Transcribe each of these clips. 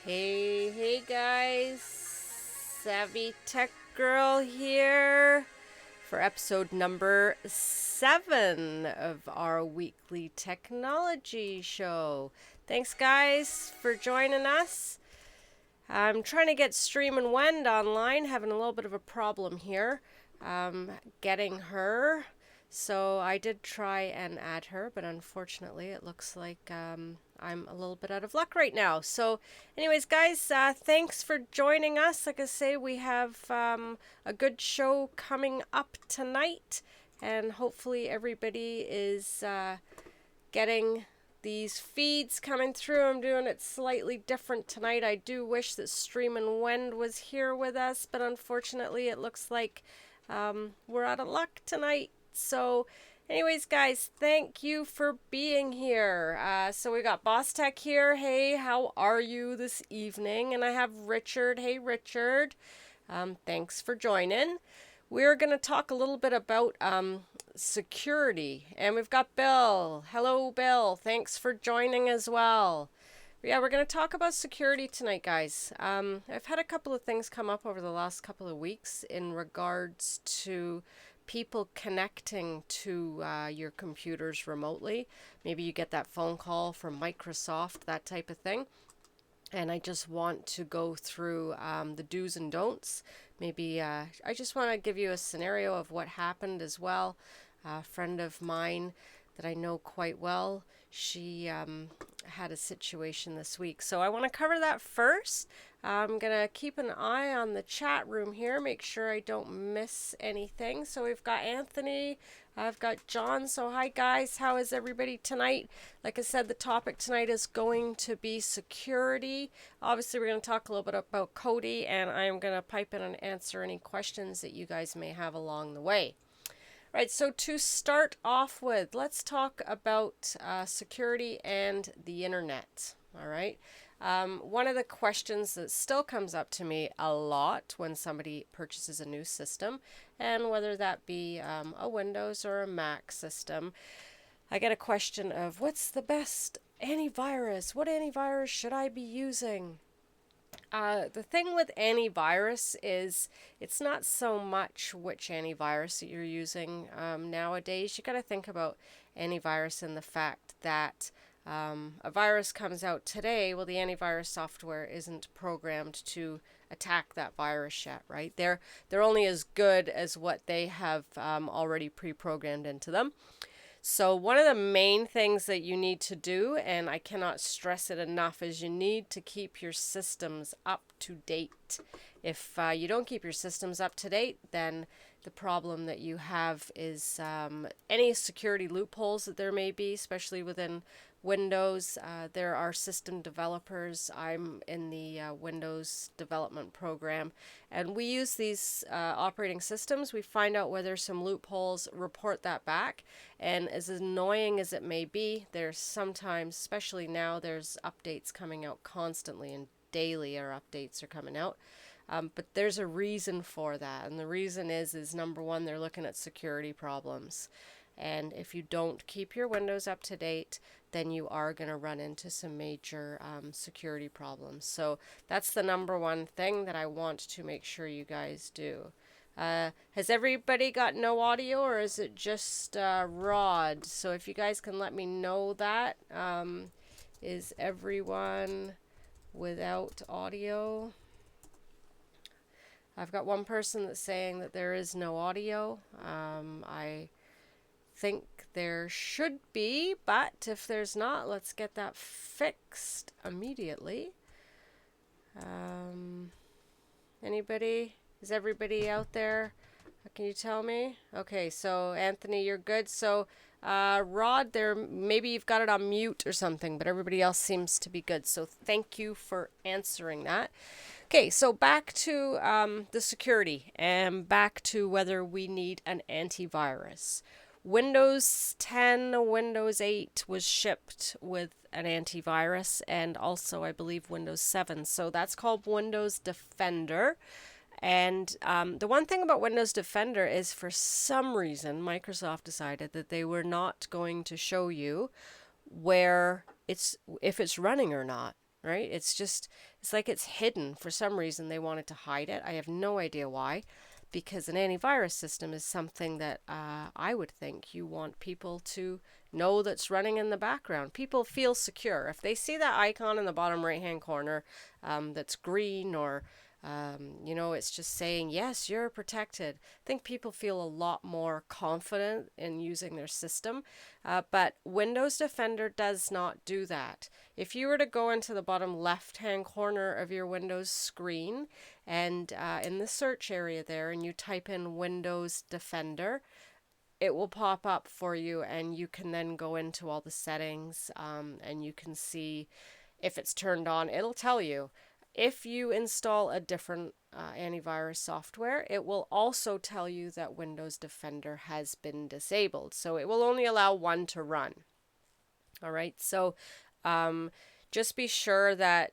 Hey guys, Savytechgirl here for episode number 7 of our weekly technology show. Thanks guys for joining us. I'm trying to get Stream and Wend online, having a little bit of a problem here getting her. So I did try and add her, but unfortunately it looks like I'm a little bit out of luck right now. So anyways, guys, thanks for joining us. Like I say, we have a good show coming up tonight, and hopefully everybody is getting these feeds coming through. I'm doing it slightly different tonight. I do wish that Stream and Wend was here with us, but unfortunately it looks like we're out of luck tonight. So anyways, guys, thank you for being here. So we got Boss Tech here. Hey, how are you this evening? And I have Richard. Hey, Richard. Thanks for joining. We're going to talk a little bit about security. And we've got Bill. Hello, Bill. Thanks for joining as well. Yeah, we're going to talk about security tonight, guys. I've had a couple of things come up over the last couple of weeks in regards to people connecting to your computers remotely. Maybe you get that phone call from Microsoft, that type of thing. And I just want to go through the do's and don'ts. Maybe I just want to give you a scenario of what happened as well. A friend of mine that I know quite well, she had a situation this week. So I want to cover that first. I'm going to keep an eye on the chat room here, make sure I don't miss anything. So we've got Anthony, I've got John. So hi guys, how is everybody tonight? Like I said, the topic tonight is going to be security. Obviously we're going to talk a little bit about Cody, and I'm going to pipe in and answer any questions that you guys may have along the way. Right, so to start off with, let's talk about security and the internet. All right. One of the questions that still comes up to me a lot when somebody purchases a new system, and whether that be a Windows or a Mac system, I get a question of what's the best antivirus? What antivirus should I be using? The thing with antivirus is it's not so much which antivirus that you're using nowadays. You got to think about antivirus in the fact that a virus comes out today. Well, the antivirus software isn't programmed to attack that virus yet, right? They're only as good as what they have already pre-programmed into them. So one of the main things that you need to do, and I cannot stress it enough, is you need to keep your systems up to date. If you don't keep your systems up to date, then the problem that you have is any security loopholes that there may be, especially within Windows. There are system developers. I'm in the Windows development program, and we use these operating systems. We find out where there's some loopholes, report that back, and as annoying as it may be, there's sometimes, especially now, there's updates coming out constantly, and daily our updates are coming out. But there's a reason for that, and the reason is number one, they're looking at security problems. And if you don't keep your Windows up to date, then you are going to run into some major security problems. So that's the number one thing that I want to make sure you guys do. Has everybody got no audio, or is it just Rod? So if you guys can let me know that. Is everyone without audio? I've got one person that's saying that there is no audio. I think there should be, but if there's not, let's get that fixed immediately. Anybody? Is everybody out there? Can you tell me? Okay, so Anthony, you're good. So Rod, there, maybe you've got it on mute or something, but everybody else seems to be good. So thank you for answering that. Okay, so back to the security and back to whether we need an antivirus. Windows 10, Windows 8 was shipped with an antivirus, and also I believe Windows 7. So that's called Windows Defender. And the one thing about Windows Defender is, for some reason, Microsoft decided that they were not going to show you where if it's running or not. right? It's like it's hidden. For some reason, they wanted to hide it. I have no idea why, because an antivirus system is something that I would think you want people to know that's running in the background. People feel secure. If they see that icon in the bottom right-hand corner that's green or it's just saying, yes, you're protected. I think people feel a lot more confident in using their system. But Windows Defender does not do that. If you were to go into the bottom left-hand corner of your Windows screen and in the search area there, and you type in Windows Defender, it will pop up for you, and you can then go into all the settings and you can see if it's turned on. It'll tell you. If you install a different antivirus software, it will also tell you that Windows Defender has been disabled. So it will only allow one to run. All right, so just be sure that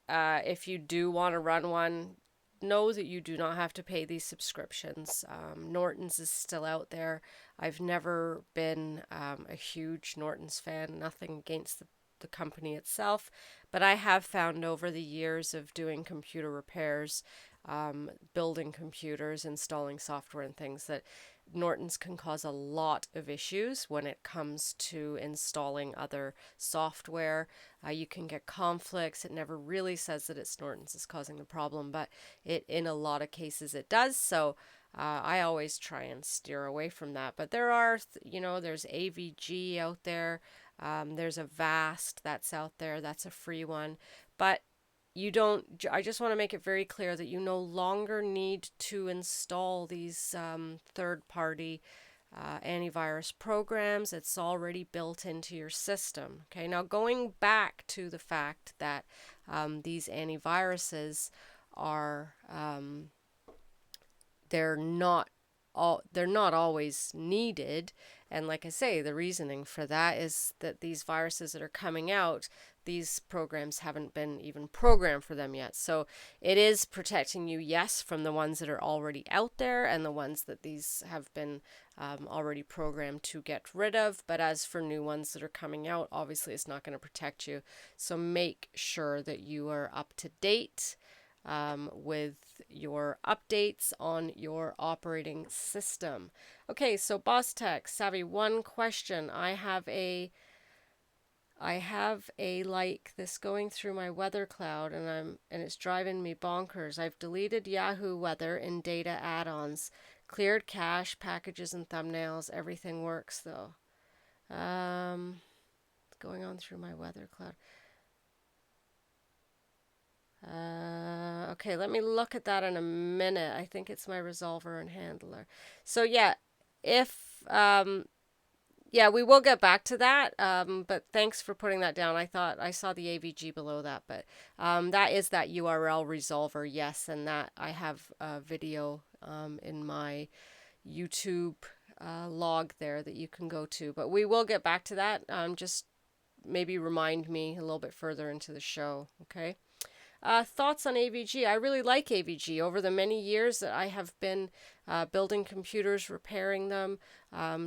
if you do want to run one, know that you do not have to pay these subscriptions. Norton's is still out there. I've never been a huge Norton's fan, nothing against the company itself, but I have found over the years of doing computer repairs, building computers, installing software and things, that Norton's can cause a lot of issues when it comes to installing other software. You can get conflicts. It never really says that it's Norton's is causing the problem, but in a lot of cases it does. So I always try and steer away from that. But there are, there's AVG out there. There's a Vast that's out there. That's a free one. But I just want to make it very clear that you no longer need to install these third-party antivirus programs. It's already built into your system. Okay, now going back to the fact that these antiviruses are they're not always needed. And like I say, the reasoning for that is that these viruses that are coming out, these programs haven't been even programmed for them yet. So it is protecting you, yes, from the ones that are already out there and the ones that these have been already programmed to get rid of. But as for new ones that are coming out, obviously it's not going to protect you. So make sure that you are up to date with your updates on your operating system. Okay, so Boss Tech, Savvy, one question. I have a like this going through my weather cloud, and it's driving me bonkers. I've deleted Yahoo Weather in data add-ons, cleared cache, packages, and thumbnails. Everything works though. Going on through my weather cloud. Okay, let me look at that in a minute. I think it's my resolver and handler. So yeah, we will get back to that. But thanks for putting that down. I thought I saw the AVG below that, but that is that URL resolver, yes, and that I have a video in my YouTube log there that you can go to. But we will get back to that. Just maybe remind me a little bit further into the show, okay? Thoughts on AVG? I really like AVG. Over the many years that I have been building computers, repairing them,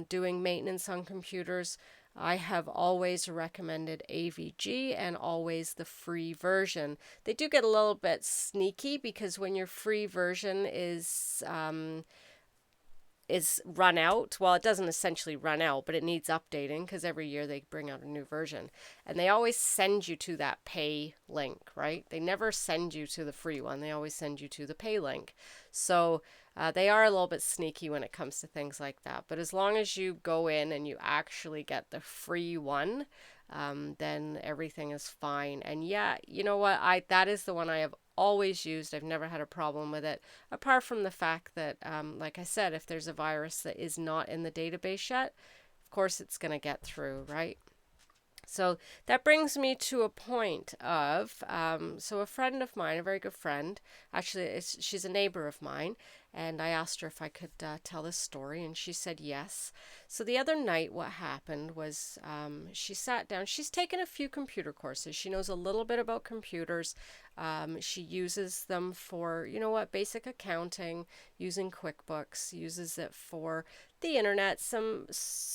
doing maintenance on computers, I have always recommended AVG and always the free version. They do get a little bit sneaky because when your free version is run out. Well, it doesn't essentially run out, but it needs updating because every year they bring out a new version. And they always send you to that pay link, right? They never send you to the free one. They always send you to the pay link. So they are a little bit sneaky when it comes to things like that. But as long as you go in and you actually get the free one, then everything is fine. And yeah, you know what? That is the one I have always used. I've never had a problem with it, apart from the fact that, like I said, if there's a virus that is not in the database yet, of course it's going to get through, right? So that brings me to a point of, so a friend of mine, a very good friend, actually she's a neighbor of mine, and I asked her if I could tell this story, and she said yes. So the other night what happened was she sat down. She's taken a few computer courses. She knows a little bit about computers. She uses them for, basic accounting, using QuickBooks, uses it for the internet, some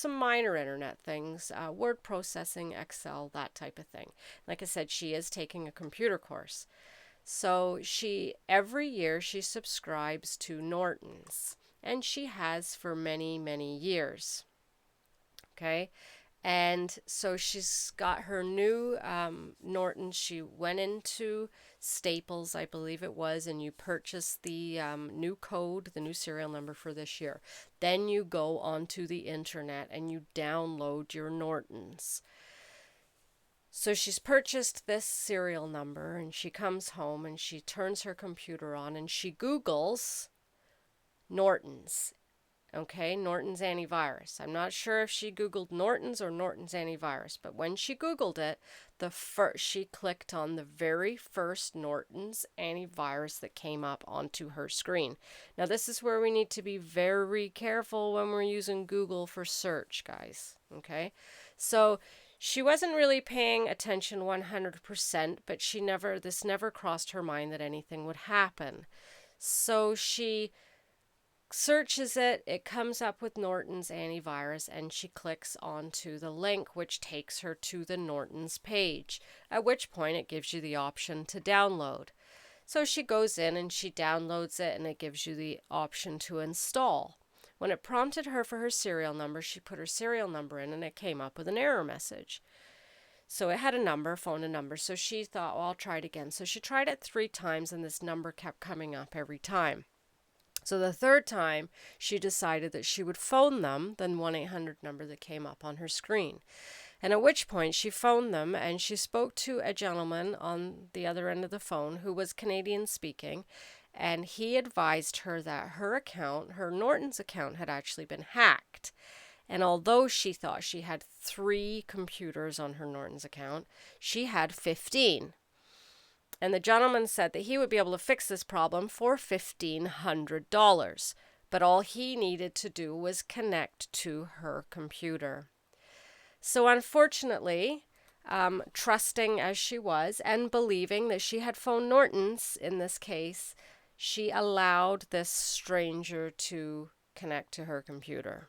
minor internet things, word processing, Excel, that type of thing. Like I said, she is taking a computer course. So every year she subscribes to Norton's, and she has for many, many years. Okay. And so she's got her new Norton. She went into Staples, I believe it was, and you purchase the new code, the new serial number for this year. Then you go onto the internet and you download your Nortons. So she's purchased this serial number, and she comes home and she turns her computer on and she Googles Norton's. Okay, Norton's Antivirus. I'm not sure if she Googled Norton's or Norton's Antivirus, but when she Googled it, she clicked on the very first Norton's Antivirus that came up onto her screen. Now, this is where we need to be very careful when we're using Google for search, guys. Okay, so she wasn't really paying attention 100%, but this never crossed her mind that anything would happen. So she searches it comes up with Norton's Antivirus, and she clicks onto the link, which takes her to the Norton's page, at which point it gives you the option to download. So she goes in and she downloads it, and it gives you the option to install. When it prompted her for her serial number, she put her serial number in, and it came up with an error message. So it had a phone number, so she thought, well, I'll try it again. So she tried it 3 times, and this number kept coming up every time. So the 3rd time, she decided that she would phone them, the 1-800 number that came up on her screen. And at which point she phoned them, and she spoke to a gentleman on the other end of the phone who was Canadian speaking, and he advised her that her Norton's account, had actually been hacked. And although she thought she had 3 computers on her Norton's account, she had 15. And the gentleman said that he would be able to fix this problem for $1,500. But all he needed to do was connect to her computer. So unfortunately, trusting as she was and believing that she had phoned Norton's in this case, she allowed this stranger to connect to her computer.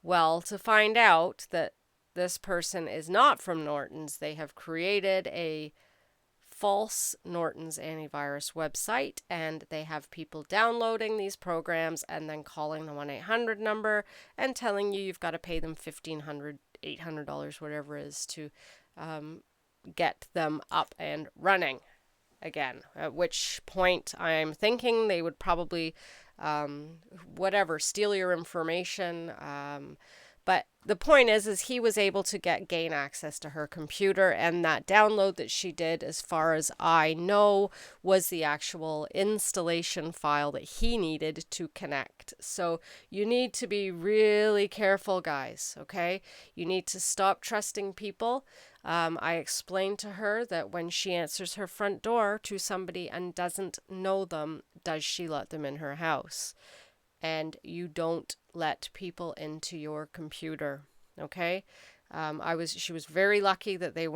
Well, to find out that this person is not from Norton's, they have created a false Norton's Antivirus website, and they have people downloading these programs and then calling the 1-800 number and telling you've got to pay them $1,500, $800, whatever it is, to get them up and running again. At which point I'm thinking they would probably steal your information. But the point is he was able to gain access to her computer, and that download that she did, as far as I know, was the actual installation file that he needed to connect. So you need to be really careful, guys, okay? You need to stop trusting people. I explained to her that when she answers her front door to somebody and doesn't know them, does she let them in her house? And you don't let people into your computer, okay? She was very lucky that they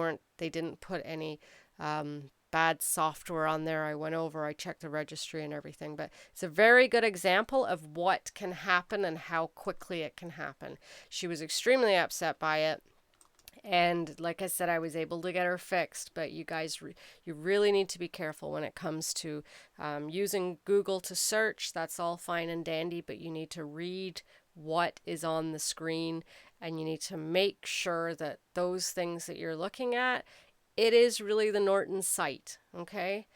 didn't put any bad software on there. I checked the registry and everything, but it's a very good example of what can happen and how quickly it can happen. She was extremely upset by it. And like I said, I was able to get her fixed, but you guys, you really need to be careful when it comes to using Google to search. That's all fine and dandy, but you need to read what is on the screen, and you need to make sure that those things that you're looking at, it is really the Norton site, okay?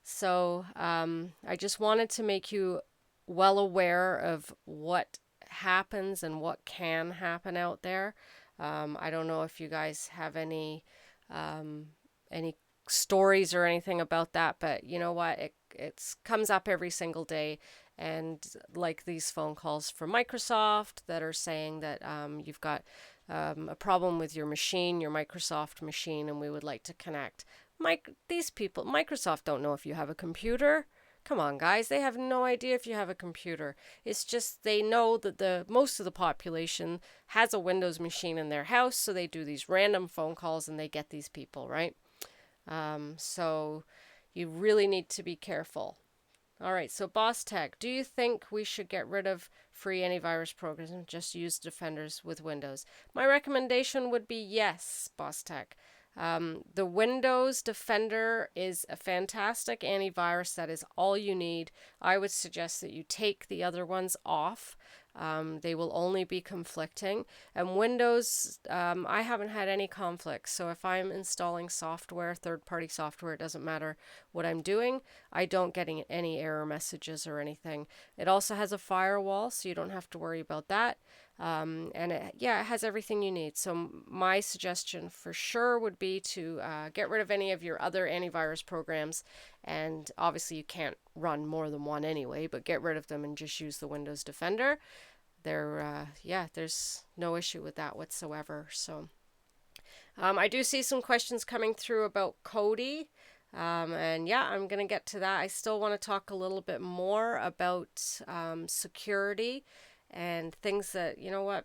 So I just wanted to make you well aware of what happens and what can happen out there. I don't know if you guys have any stories or anything about that, but you know what? It comes up every single day, and like these phone calls from Microsoft that are saying that you've got a problem with your machine, your Microsoft machine, and we would like to connect. These people, Microsoft, don't know if you have a computer. Come on, guys. They have no idea if you have a computer. It's just they know that most of the population has a Windows machine in their house, so they do these random phone calls and they get these people, right? So you really need to be careful. All right, so Boss Tech, do you think we should get rid of free antivirus programs and just use Defenders with Windows? My recommendation would be yes, Boss Tech. The Windows Defender is a fantastic antivirus. That is all you need. I would suggest that you take the other ones off. They will only be conflicting. And Windows, I haven't had any conflicts. So if I'm installing software, third-party software, it doesn't matter what I'm doing. I don't get any error messages or anything. It also has a firewall, so you don't have to worry about that. And it has everything you need. So my suggestion for sure would be to get rid of any of your other antivirus programs. And obviously you can't run more than one anyway, but get rid of them and just use the Windows Defender. There's no issue with that whatsoever. So I do see some questions coming through about Kodi. And yeah, I'm going to get to that. I still want to talk a little bit more about security and things that,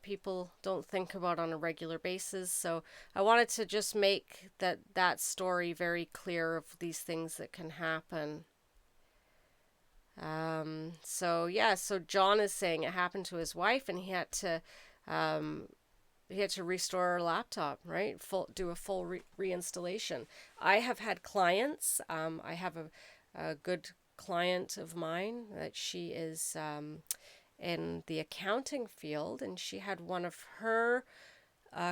people don't think about on a regular basis. So I wanted to just make that story very clear of these things that can happen. So John is saying it happened to his wife, and he had to restore our laptop, right? Do a full reinstallation. I have had clients. I have a good client of mine that she is in the accounting field, and she had one of her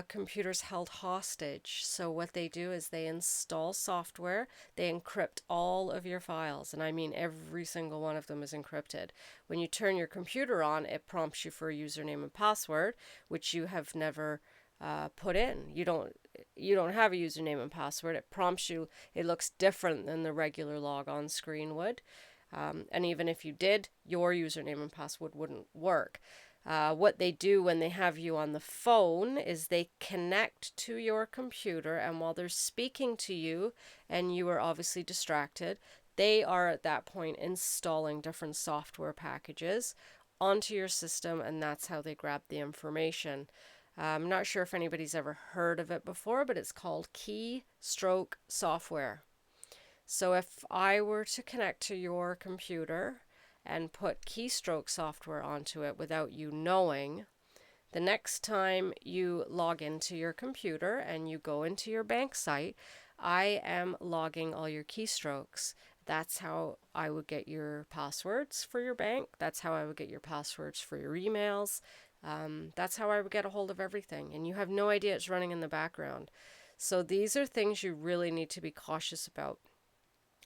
computers held hostage. So what they do is they install software, they encrypt all of your files, and I mean every single one of them is encrypted. When you turn your computer on, it prompts you for a username and password, which you have never put in. You don't have a username and password. It prompts you. It looks different than the regular logon screen would. And even if you did, your username and password wouldn't work. What they do when they have you on the phone is they connect to your computer, and while they're speaking to you and you are obviously distracted, they are at that point installing different software packages onto your system, and that's how they grab the information. I'm not sure if anybody's ever heard of it before, but it's called Keystroke software. So if I were to connect to your computer and put Keystroke software onto it without you knowing, the next time you log into your computer and you go into your bank site, I am logging all your keystrokes. That's how I would get your passwords for your bank. That's how I would get your passwords for your emails. That's how I would get a hold of everything. And you have no idea it's running in the background. So these are things you really need to be cautious about.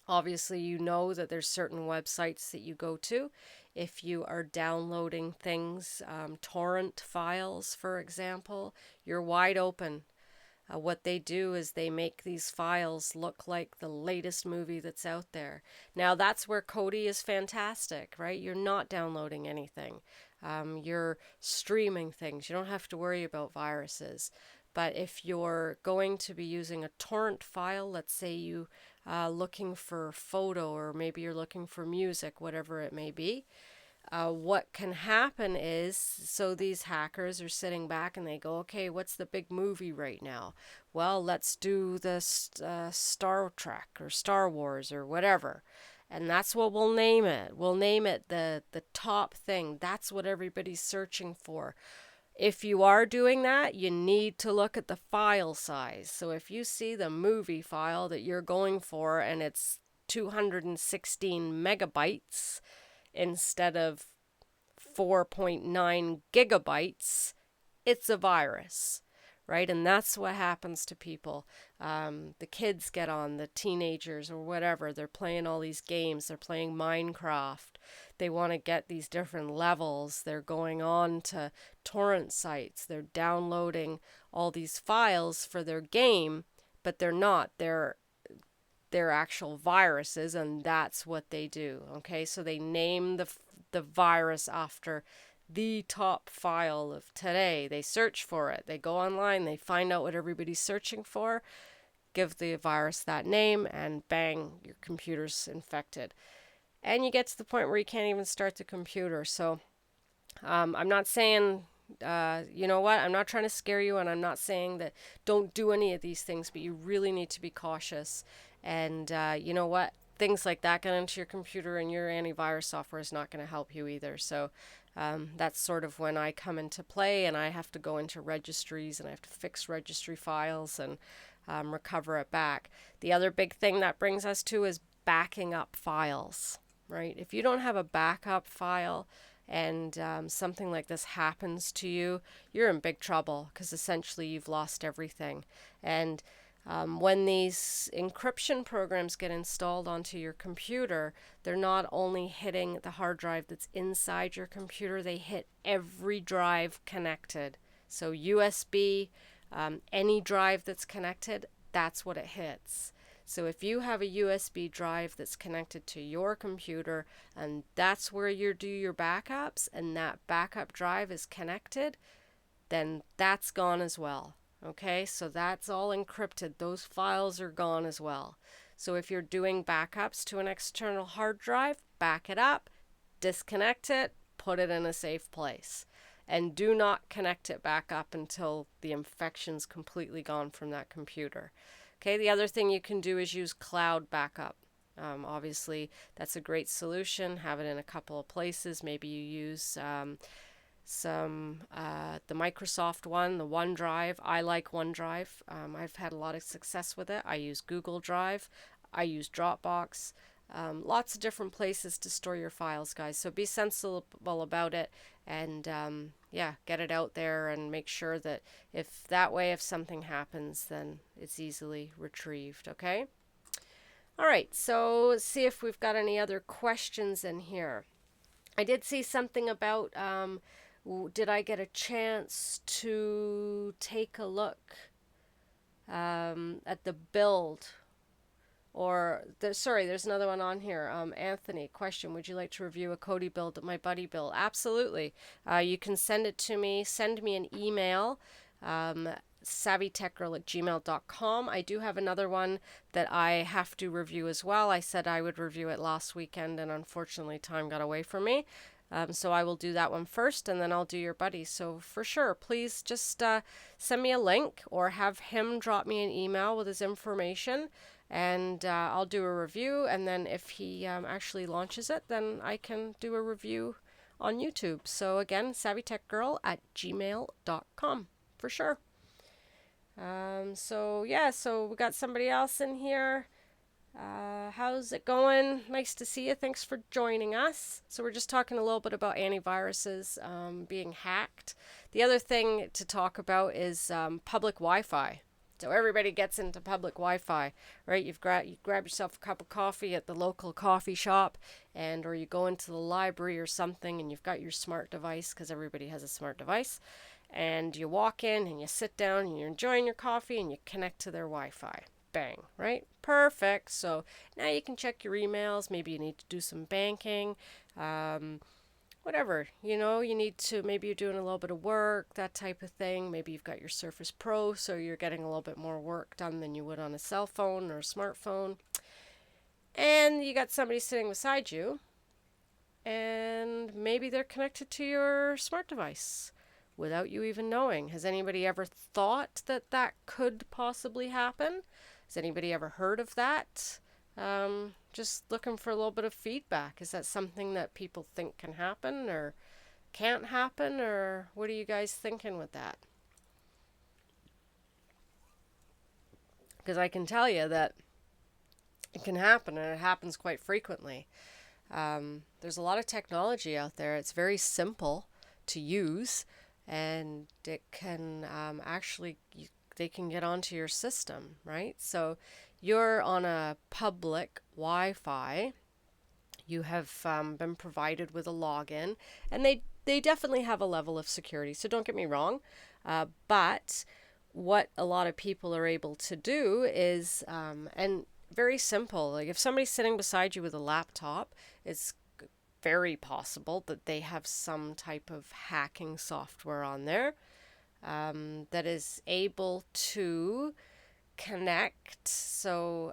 Obviously, you know that there's certain websites that you go to. If you are downloading things, torrent files, for example, you're wide open. What they do is they make these files look like the latest movie that's out there. Now, that's where Kodi is fantastic, right? You're not downloading anything. You're streaming things. You don't have to worry about viruses. But if you're going to be using a torrent file, let's say you looking for photo, or maybe you're looking for music, whatever it may be, what can happen is, so these hackers are sitting back and they go, okay, what's the big movie right now? Well, let's do the Star Trek or Star Wars or whatever. And that's what we'll name it. We'll name it the top thing. That's what everybody's searching for. If you are doing that, you need to look at the file size. So if you see the movie file that you're going for and it's 216 megabytes instead of 4.9 gigabytes, it's a virus, right? And that's what happens to people. The kids get on, the teenagers or whatever, they're playing all these games, they're playing Minecraft. They want to get these different levels. They're going on to torrent sites. They're downloading all these files for their game, but they're not. They're actual viruses, and that's what they do. Okay, so they name the virus after the top file of today. They search for it. They go online. They find out what everybody's searching for, give the virus that name, and bang, your computer's infected. And you get to the point where you can't even start the computer. So I'm not saying, you know what, I'm not trying to scare you, and I'm not saying that don't do any of these things, but you really need to be cautious. And you know what, things like that get into your computer, and your antivirus software is not going to help you either. So that's sort of when I come into play, and I have to go into registries and I have to fix registry files and recover it back. The other big thing that brings us to is backing up files, right? If you don't have a backup file and something like this happens to you, you're in big trouble, because essentially you've lost everything. And when these encryption programs get installed onto your computer, they're not only hitting the hard drive that's inside your computer, they hit every drive connected. So USB, any drive that's connected, that's what it hits. So if you have a USB drive that's connected to your computer, and that's where you do your backups, and that backup drive is connected, then that's gone as well. Okay, so that's all encrypted. Those files are gone as well. So if you're doing backups to an external hard drive, back it up, disconnect it, put it in a safe place. And do not connect it back up until the infection's completely gone from that computer. Okay, the other thing you can do is use cloud backup. Obviously, that's a great solution. Have it in a couple of places. Maybe you use the Microsoft one, the OneDrive. I like OneDrive. I've had a lot of success with it. I use Google Drive. I use Dropbox. Lots of different places to store your files, guys. So be sensible about it, and yeah, get it out there and make sure that if something happens, then it's easily retrieved. Okay. All right. So let's see if we've got any other questions in here. I did see something about did I get a chance to take a look at the build? Or, there's another one on here. Anthony, question, would you like to review a Kodi build at my buddy build? Absolutely. You can send it to me. Send me an email, savytechgirl@gmail.com. I do have another one that I have to review as well. I said I would review it last weekend, and unfortunately time got away from me. So I will do that one first, and then I'll do your buddy. So for sure, please just send me a link or have him drop me an email with his information, and I'll do a review. And then if he actually launches it, then I can do a review on YouTube. So again, savytechgirl@gmail.com for sure. So yeah, so we got somebody else in here. How's it going? Nice to see you. Thanks for joining us. So we're just talking a little bit about antiviruses being hacked. The other thing to talk about is public Wi-Fi. So everybody gets into public Wi-Fi, right? You grab yourself a cup of coffee at the local coffee shop, or you go into the library or something, and you've got your smart device, because everybody has a smart device, and you walk in and you sit down and you're enjoying your coffee and you connect to their Wi-Fi. Bang, right? Perfect. So now you can check your emails. Maybe you need to do some banking, whatever, you need to, maybe you're doing a little bit of work, that type of thing. Maybe you've got your Surface Pro, so you're getting a little bit more work done than you would on a cell phone or a smartphone. And you got somebody sitting beside you, and maybe they're connected to your smart device without you even knowing. Has anybody ever thought that that could possibly happen? Has anybody ever heard of that? Just looking for a little bit of feedback. Is that something that people think can happen or can't happen, or what are you guys thinking with that? Because I can tell you that it can happen, and it happens quite frequently. There's a lot of technology out there. It's very simple to use, and it can they can get onto your system, right? So you're on a public Wi-Fi. You have been provided with a login, and they definitely have a level of security. So don't get me wrong, but what a lot of people are able to do is, and very simple, like if somebody's sitting beside you with a laptop, it's very possible that they have some type of hacking software on there that is able to connect. So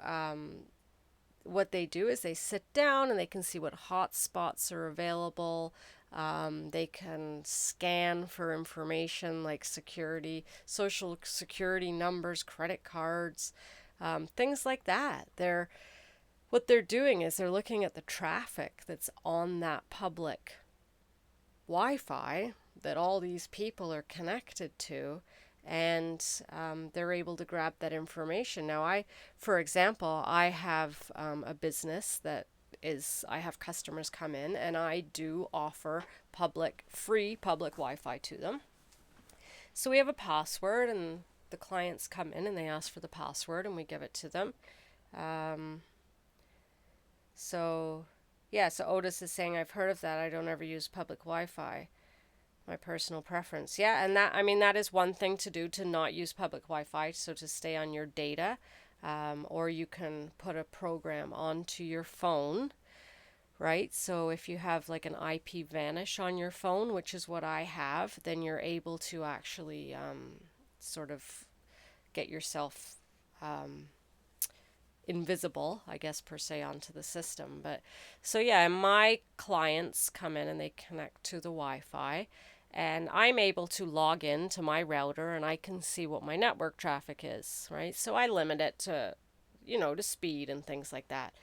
what they do is they sit down and they can see what hotspots are available. They can scan for information like security, social security numbers, credit cards, things like that. what they're doing is they're looking at the traffic that's on that public Wi-Fi that all these people are connected to, and they're able to grab that information. Now, for example, I have a business that I have customers come in, and I do offer free public Wi-Fi to them. So we have a password, and the clients come in and they ask for the password, and we give it to them. So Otis is saying, I've heard of that. I don't ever use public Wi-Fi. My personal preference. Yeah, and that is one thing to do, to not use public Wi-Fi, so to stay on your data. Or you can put a program onto your phone, right? So if you have like an IP Vanish on your phone, which is what I have, then you're able to actually sort of get yourself invisible, I guess, per se, onto the system. But so yeah, my clients come in and they connect to the Wi-Fi, and I'm able to log in to my router and I can see what my network traffic is, right? So I limit it to, to speed and things like that.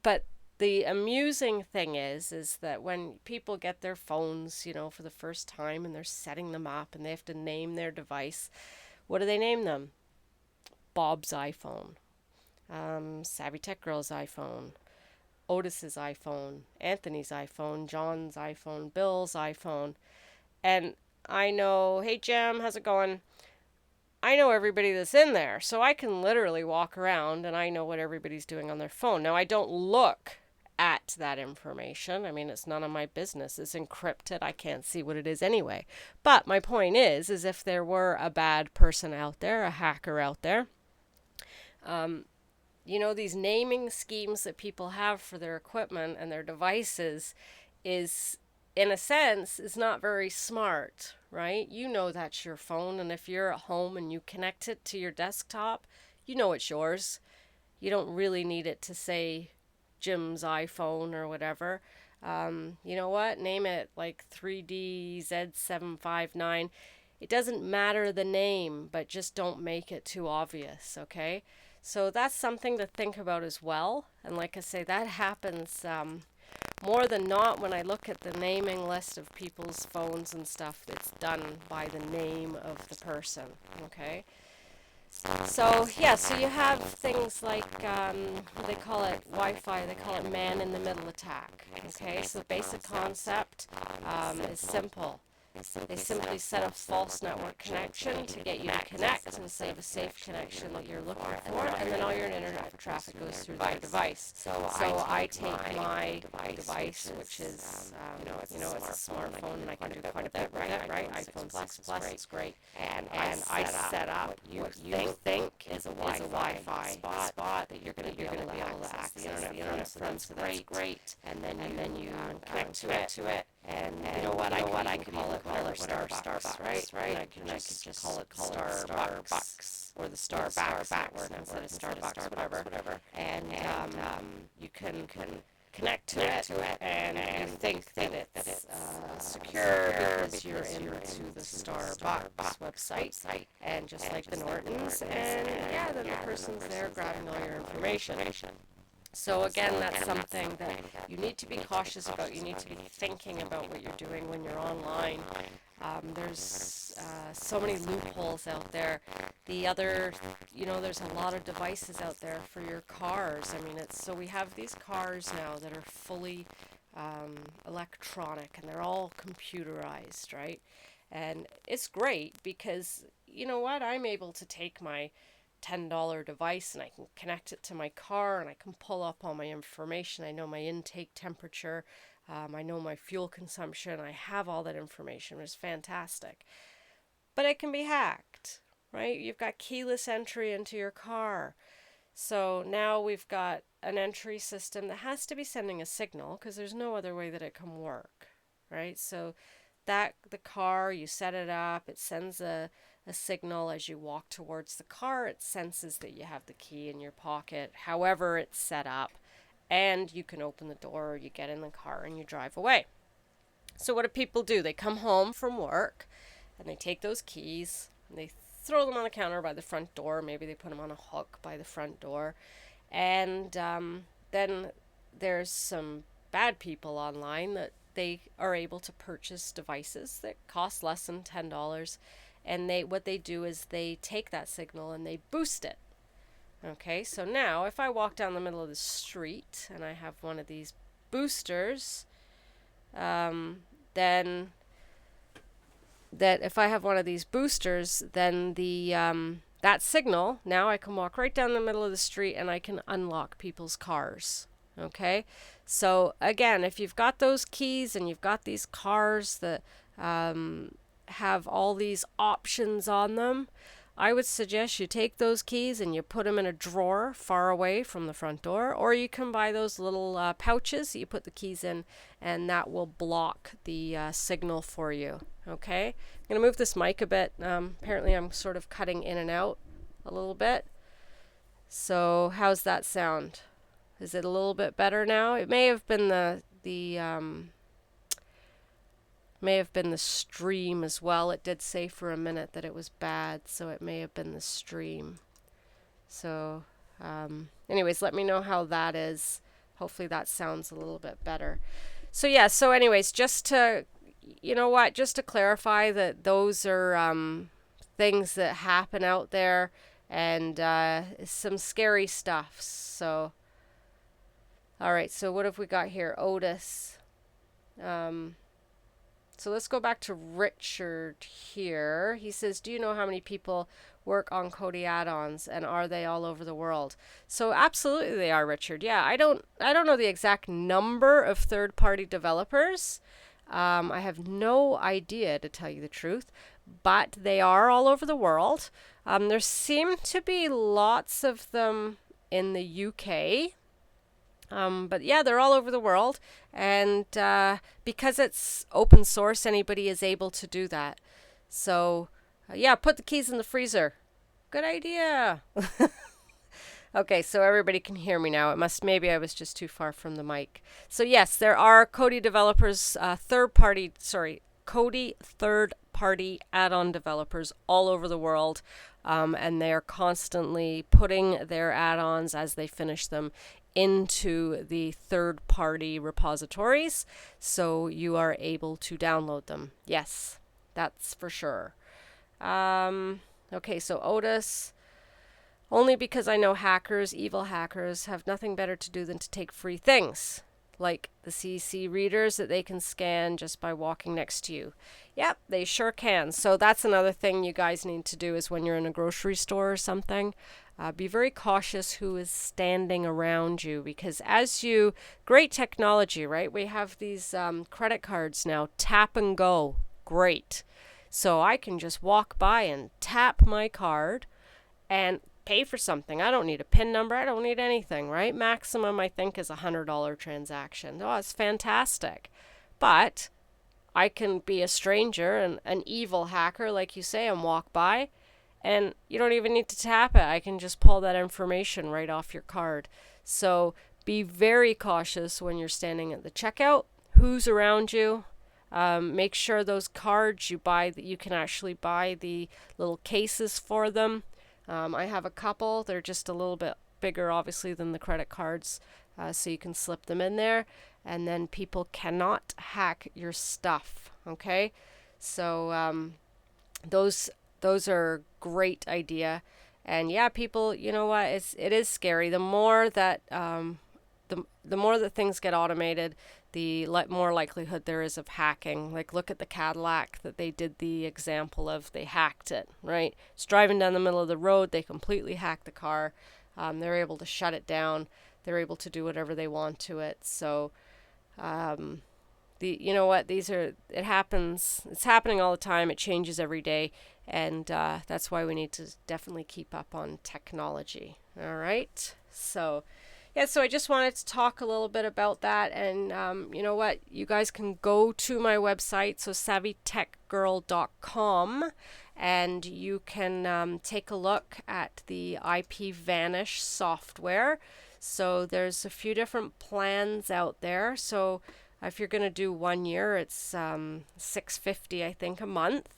But the amusing thing is that when people get their phones, for the first time, and they're setting them up and they have to name their device, what do they name them? Bob's iPhone, Savytechgirl's iPhone, Otis's iPhone, Anthony's iPhone, John's iPhone, Bill's iPhone. And I know, hey Jim, how's it going? I know everybody that's in there, so I can literally walk around and I know what everybody's doing on their phone. Now, I don't look at that information. I mean, it's none of my business. It's encrypted. I can't see what it is anyway. But my point is if there were a bad person out there, a hacker out there, these naming schemes that people have for their equipment and their devices is, in a sense, is not very smart, right? You know that's your phone, and if you're at home and you connect it to your desktop, you know it's yours. You don't really need it to say Jim's iPhone or whatever. You know what? Name it like 3DZ759. It doesn't matter the name, but just don't make it too obvious, okay? So that's something to think about as well. And like I say, that happens more than not when I look at the naming list of people's phones and stuff. It's done by the name of the person, okay? So you have things like, they call it Wi-Fi, they call it man-in-the-middle attack, okay? So the basic concept is simple. They simply set a false network connection to get you to connect instead of a safe connection that you're looking for, and then all your internet traffic goes through their device. So I take my device, which is, it's a smartphone, and I can do quite a bit with it, right? iPhone 6 Plus is great. And I set up what you think is a Wi-Fi spot that you're going to be able to access the internet from, so that's great. And then you connect to it. And you know what, I can call it Starbucks, right? And I can just call it Starbucks, or the Starbucks network instead of Starbucks, whatever. And you can connect to it, and you think that it's secure because you're into the Starbucks website, and just like the Nortons, and then the person's there grabbing all your information. So again, that's something that you need to be cautious about. You need to be thinking about what you're doing when you're online. There's so many loopholes out there. There's a lot of devices out there for your cars. I mean, so we have these cars now that are fully electronic, and they're all computerized, right? And it's great because, you know what, I'm able to take my $10 device and I can connect it to my car, and I can pull up all my information. I know my intake temperature, I know my fuel consumption, I have all that information. It's fantastic. But it can be hacked, right? You've got keyless entry into your car. So now we've got an entry system that has to be sending a signal, because there's no other way that it can work, right? So the car, you set it up, it sends a signal as you walk towards the car. It senses that you have the key in your pocket, however it's set up, and you can open the door, or you get in the car and you drive away. So what do people do? They come home from work and they take those keys and they throw them on the counter by the front door. Maybe they put them on a hook by the front door, And then there's some bad people online that they are able to purchase devices that cost less than $10, and what they do is they take that signal and they boost it. Okay, so now if I walk down the middle of the street and I have one of these boosters, then that if I have one of these boosters, then that signal, now I can walk right down the middle of the street and I can unlock people's cars. Okay, so again, if you've got those keys and you've got these cars that have all these options on them, I would suggest you take those keys and you put them in a drawer far away from the front door, or you can buy those little pouches that you put the keys in, and that will block the signal for you. Okay, I'm going to move this mic a bit. Apparently I'm sort of cutting in and out a little bit. So how's that sound? Is it a little bit better now? It may have been the stream as well. It did say for a minute that it was bad, so it may have been the stream. So anyways, let me know how that is. Hopefully that sounds a little bit better. So yeah, so anyways, just to clarify that those are things that happen out there, and some scary stuff. So all right, so what have we got here? Otis. So let's go back to Richard here. He says, do you know how many people work on Kodi add-ons, and are they all over the world? So absolutely they are, Richard. Yeah, I don't know the exact number of third-party developers. I have no idea, to tell you the truth, but they are all over the world. There seem to be lots of them in the UK. But yeah, they're all over the world, and because it's open source, anybody is able to do that. So yeah, put the keys in the freezer. Good idea. Okay, so everybody can hear me now. Maybe I was just too far from the mic. So yes, there are Kodi developers, Kodi third-party add-on developers all over the world, and they are constantly putting their add-ons as they finish them into the third-party repositories, so you are able to download them. Yes, that's for sure. Okay, so Otis, only because I know hackers, evil hackers, have nothing better to do than to take free things, like the CC readers that they can scan just by walking next to you. Yep, they sure can. So that's another thing you guys need to do, is when you're in a grocery store or something, be very cautious who is standing around you, because great technology, right? We have these credit cards now, tap and go, great. So I can just walk by and tap my card and pay for something. I don't need a PIN number. I don't need anything, right? Maximum, I think, is $100 transaction. Oh, it's fantastic. But I can be a stranger and an evil hacker, like you say, and walk by, and you don't even need to tap it. I can just pull that information right off your card. So be very cautious when you're standing at the checkout. Who's around you? Make sure those cards you buy, that you can actually buy the little cases for them. I have a couple. They're just a little bit bigger, obviously, than the credit cards, so you can slip them in there, and then people cannot hack your stuff. Okay, so those are great idea. And yeah, people, you know what? It is scary. The more that the more that things get automated, the more likelihood there is of hacking. Like, look at the Cadillac that they did the example of. They hacked it, right? It's driving down the middle of the road. They completely hacked the car. They're able to shut it down. They're able to do whatever they want to it. So, you know what? It happens. It's happening all the time. It changes every day. And that's why we need to definitely keep up on technology. All right. So, yeah, so I just wanted to talk a little bit about that. And you know what? You guys can go to my website, so Savytechgirl.com, and you can take a look at the IP Vanish software. So there's a few different plans out there. So if you're going to do 1 year, it's $6.50, I think, a month.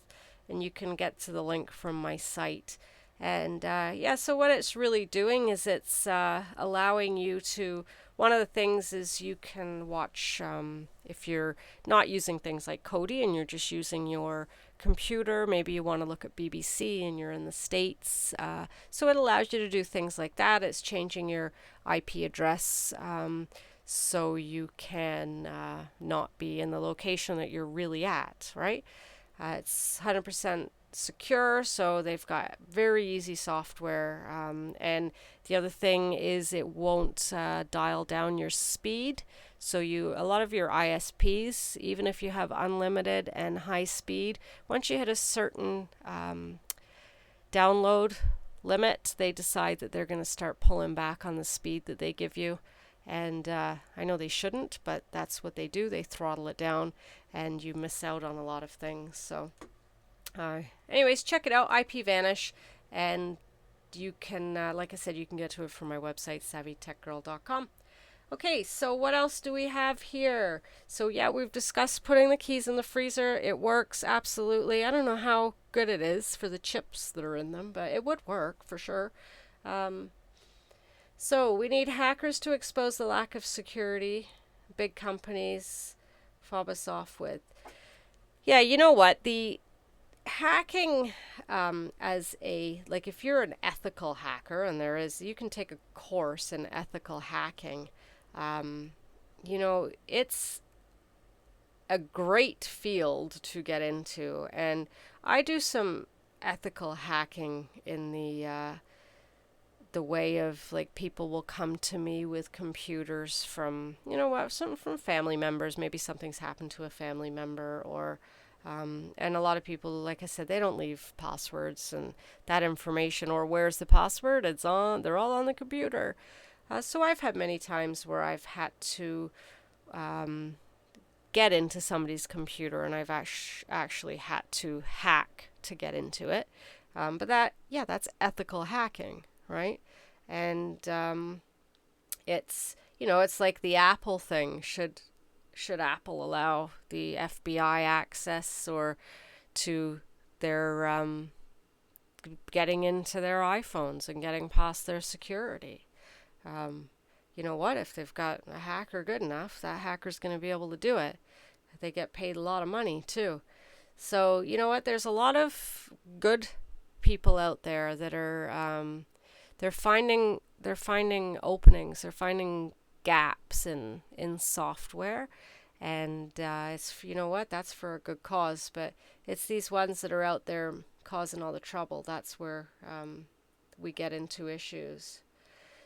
And you can get to the link from my site. And yeah, so what it's really doing is it's allowing you to, one of the things is you can watch, if you're not using things like Kodi and you're just using your computer, maybe you want to look at BBC and you're in the States. So it allows you to do things like that. It's changing your IP address so you can not be in the location that you're really at, right? It's 100% secure, so they've got very easy software. And the other thing is it won't dial down your speed. So a lot of your ISPs, even if you have unlimited and high speed, once you hit a certain download limit, they decide that they're going to start pulling back on the speed that they give you. And I know they shouldn't, but that's what they do. They throttle it down, and you miss out on a lot of things. So anyways, check it out, IP Vanish, and you can, like I said, you can get to it from my website, Savytechgirl.com. Okay, so what else do we have here? So yeah, we've discussed putting the keys in the freezer. It works, absolutely. I don't know how good it is for the chips that are in them, but it would work for sure. So we need hackers to expose the lack of security big companies fob us off with. Yeah, you know what? The hacking as a, like, if you're an ethical hacker, and there is, you can take a course in ethical hacking. You know, it's a great field to get into, and I do some ethical hacking in the way of, like, people will come to me with computers from, you know what, some from family members. Maybe something's happened to a family member, or and a lot of people, like I said, they don't leave passwords and that information, or where's the password? It's on, they're all on the computer. So I've had many times where I've had to get into somebody's computer, and I've actually had to hack to get into it. But that, yeah, that's ethical hacking, right? And it's, you know, it's like the Apple thing. Should Apple allow the FBI access or to their getting into their iPhones and getting past their security? You know what? If they've got a hacker good enough, that hacker's going to be able to do it. They get paid a lot of money too. So you know what? There's a lot of good people out there that are they're finding openings, they're finding gaps in software, and it's, you know what? That's for a good cause. But it's these ones that are out there causing all the trouble. That's where we get into issues.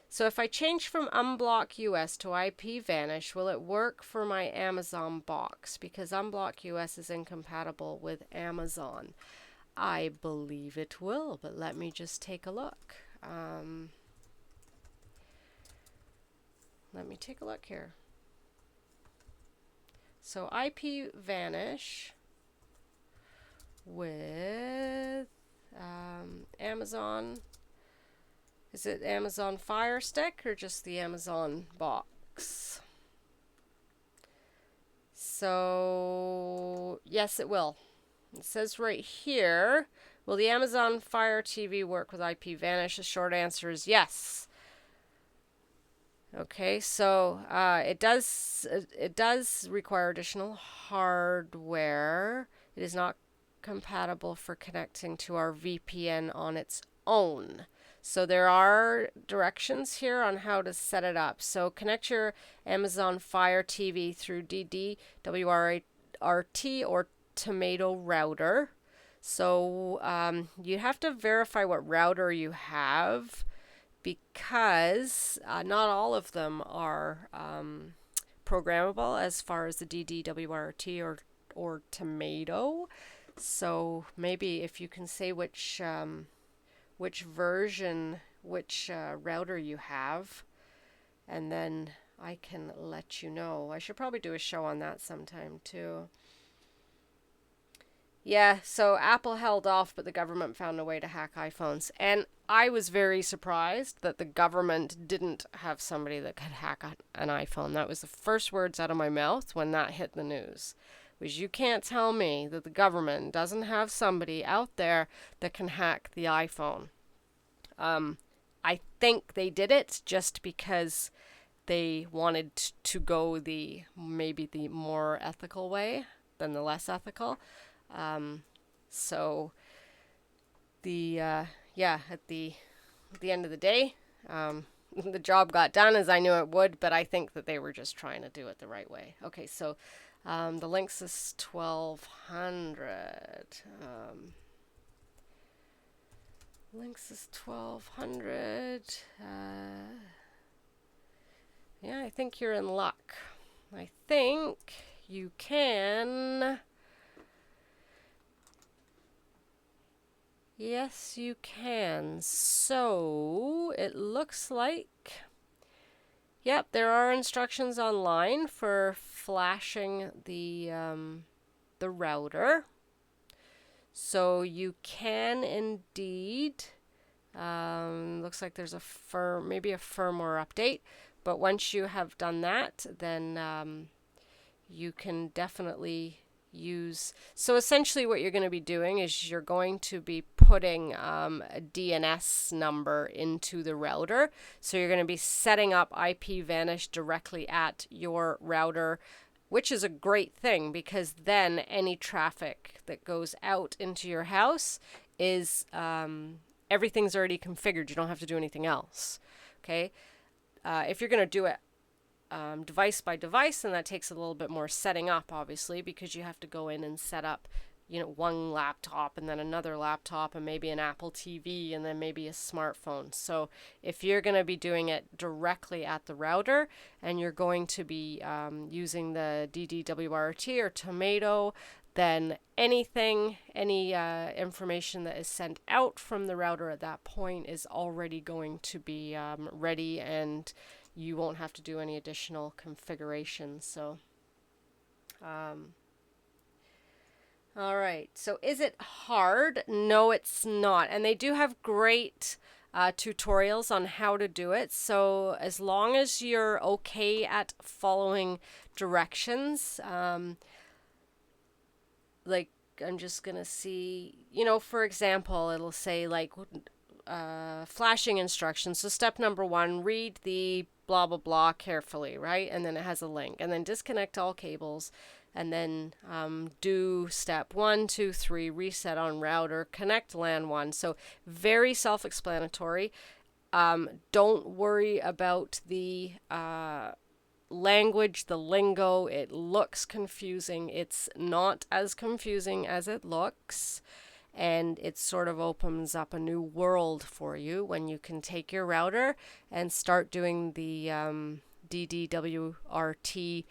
So if I change from Unblock US to IP Vanish, will it work for my Amazon box? Because Unblock US is incompatible with Amazon. I believe it will, but let me just take a look. Let me take a look here. So IP Vanish with Amazon. Is it Amazon Fire Stick or just the Amazon box? So, yes, it will. It says right here, will the Amazon Fire TV work with IP Vanish? The short answer is yes. Okay, so it does require additional hardware. It is not compatible for connecting to our VPN on its own. So there are directions here on how to set it up. So connect your Amazon Fire TV through DD-WRT or Tomato router. So you have to verify what router you have, because not all of them are programmable as far as the DD-WRT or Tomato. So maybe if you can say which version, which router you have, and then I can let you know. I should probably do a show on that sometime too. Yeah, so Apple held off, but the government found a way to hack iPhones. And I was very surprised that the government didn't have somebody that could hack an iPhone. That was the first words out of my mouth when that hit the news. Was, you can't tell me that the government doesn't have somebody out there that can hack the iPhone. I think they did it just because they wanted to go maybe the more ethical way than the less ethical. So at the end of the day, the job got done as I knew it would, but I think that they were just trying to do it the right way. Okay, so the Lynx is 1200. Lynx is 1200. Yeah, I think you're in luck. I think you can. Yes, you can. So it looks like, yep, there are instructions online for flashing the router. So you can indeed. Looks like there's maybe a firmware update. But once you have done that, then you can definitely use. So essentially what you're going to be doing is you're going to be putting a DNS number into the router. So you're going to be setting up IP Vanish directly at your router, which is a great thing because then any traffic that goes out into your house is everything's already configured. You don't have to do anything else. Okay. If you're going to do it device by device, then that takes a little bit more setting up, obviously, because you have to go in and set up, one laptop and then another laptop and maybe an Apple TV and then maybe a smartphone. So if you're going to be doing it directly at the router and you're going to be using the DDWRT or Tomato, then any information that is sent out from the router at that point is already going to be ready, and you won't have to do any additional configuration. So, all right. So is it hard? No, it's not. And they do have great tutorials on how to do it. So as long as you're okay at following directions, like I'm just going to see, for example, it'll say like flashing instructions. So step number 1, read the blah, blah, blah carefully, right? And then it has a link. And then disconnect all cables. And then do step 1, 2, 3, reset on router, connect LAN 1. So very self-explanatory. Don't worry about the language, the lingo. It looks confusing. It's not as confusing as it looks. And it sort of opens up a new world for you when you can take your router and start doing the DDWRT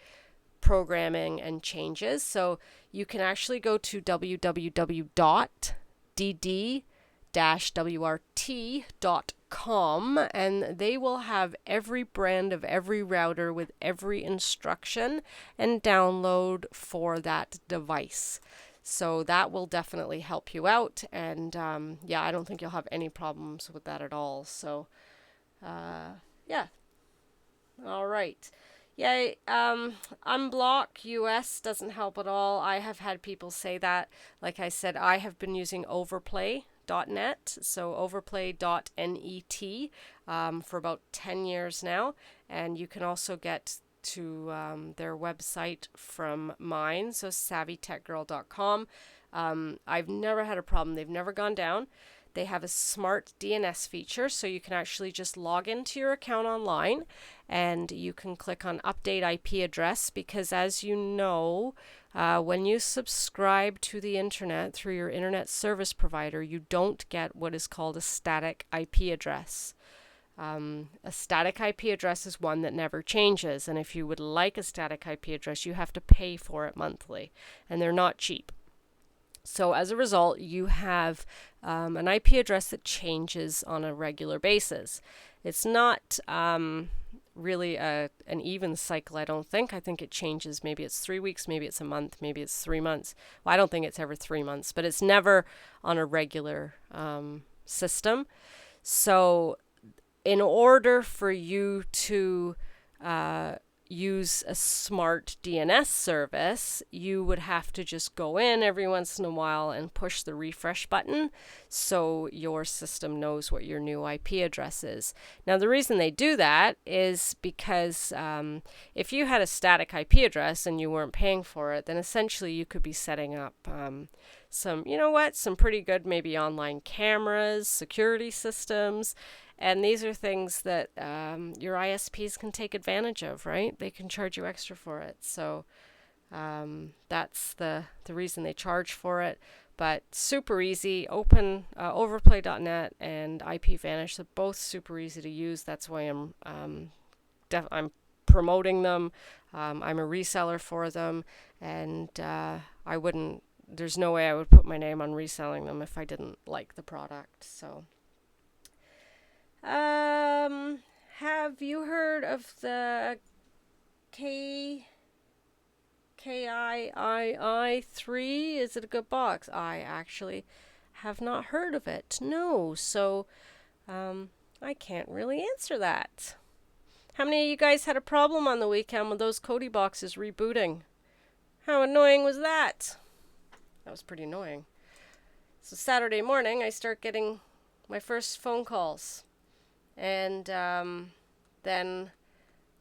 programming and changes. So you can actually go to www.dd-wrt.com and they will have every brand of every router with every instruction and download for that device. So that will definitely help you out, and I don't think you'll have any problems with that at all. So yeah, all right. Yeah, unblock US doesn't help at all. I have had people say that. Like I said, I have been using Overplay.net, so overplay.net for about 10 years now. And you can also get to their website from mine, so Savytechgirl.com. I've never had a problem. They've never gone down. They have a smart DNS feature, so you can actually just log into your account online and you can click on update IP address, because as you know, when you subscribe to the internet through your internet service provider, you don't get what is called a static IP address. A static IP address is one that never changes, and if you would like a static IP address, you have to pay for it monthly, and they're not cheap. So as a result, you have an IP address that changes on a regular basis. It's not really an even cycle, I don't think. I think it changes. Maybe it's 3 weeks, maybe it's a month, maybe it's 3 months. Well, I don't think it's ever 3 months, but it's never on a regular system. So in order for you to use a smart DNS service, you would have to just go in every once in a while and push the refresh button so your system knows what your new IP address is. Now, the reason they do that is because if you had a static IP address and you weren't paying for it, then essentially you could be setting up some pretty good maybe online cameras, security systems. And these are things that your ISPs can take advantage of, right? They can charge you extra for it. So that's the reason they charge for it. But super easy. Open Overplay.net and IP Vanish are both super easy to use. That's why I'm promoting them. I'm a reseller for them, and there's no way I would put my name on reselling them if I didn't like the product. So. Have you heard of the KKIII? Is it a good box? I actually have not heard of it. No, so I can't really answer that. How many of you guys had a problem on the weekend with those Kodi boxes rebooting? How annoying was that? That was pretty annoying. So Saturday morning, I start getting my first phone calls. And then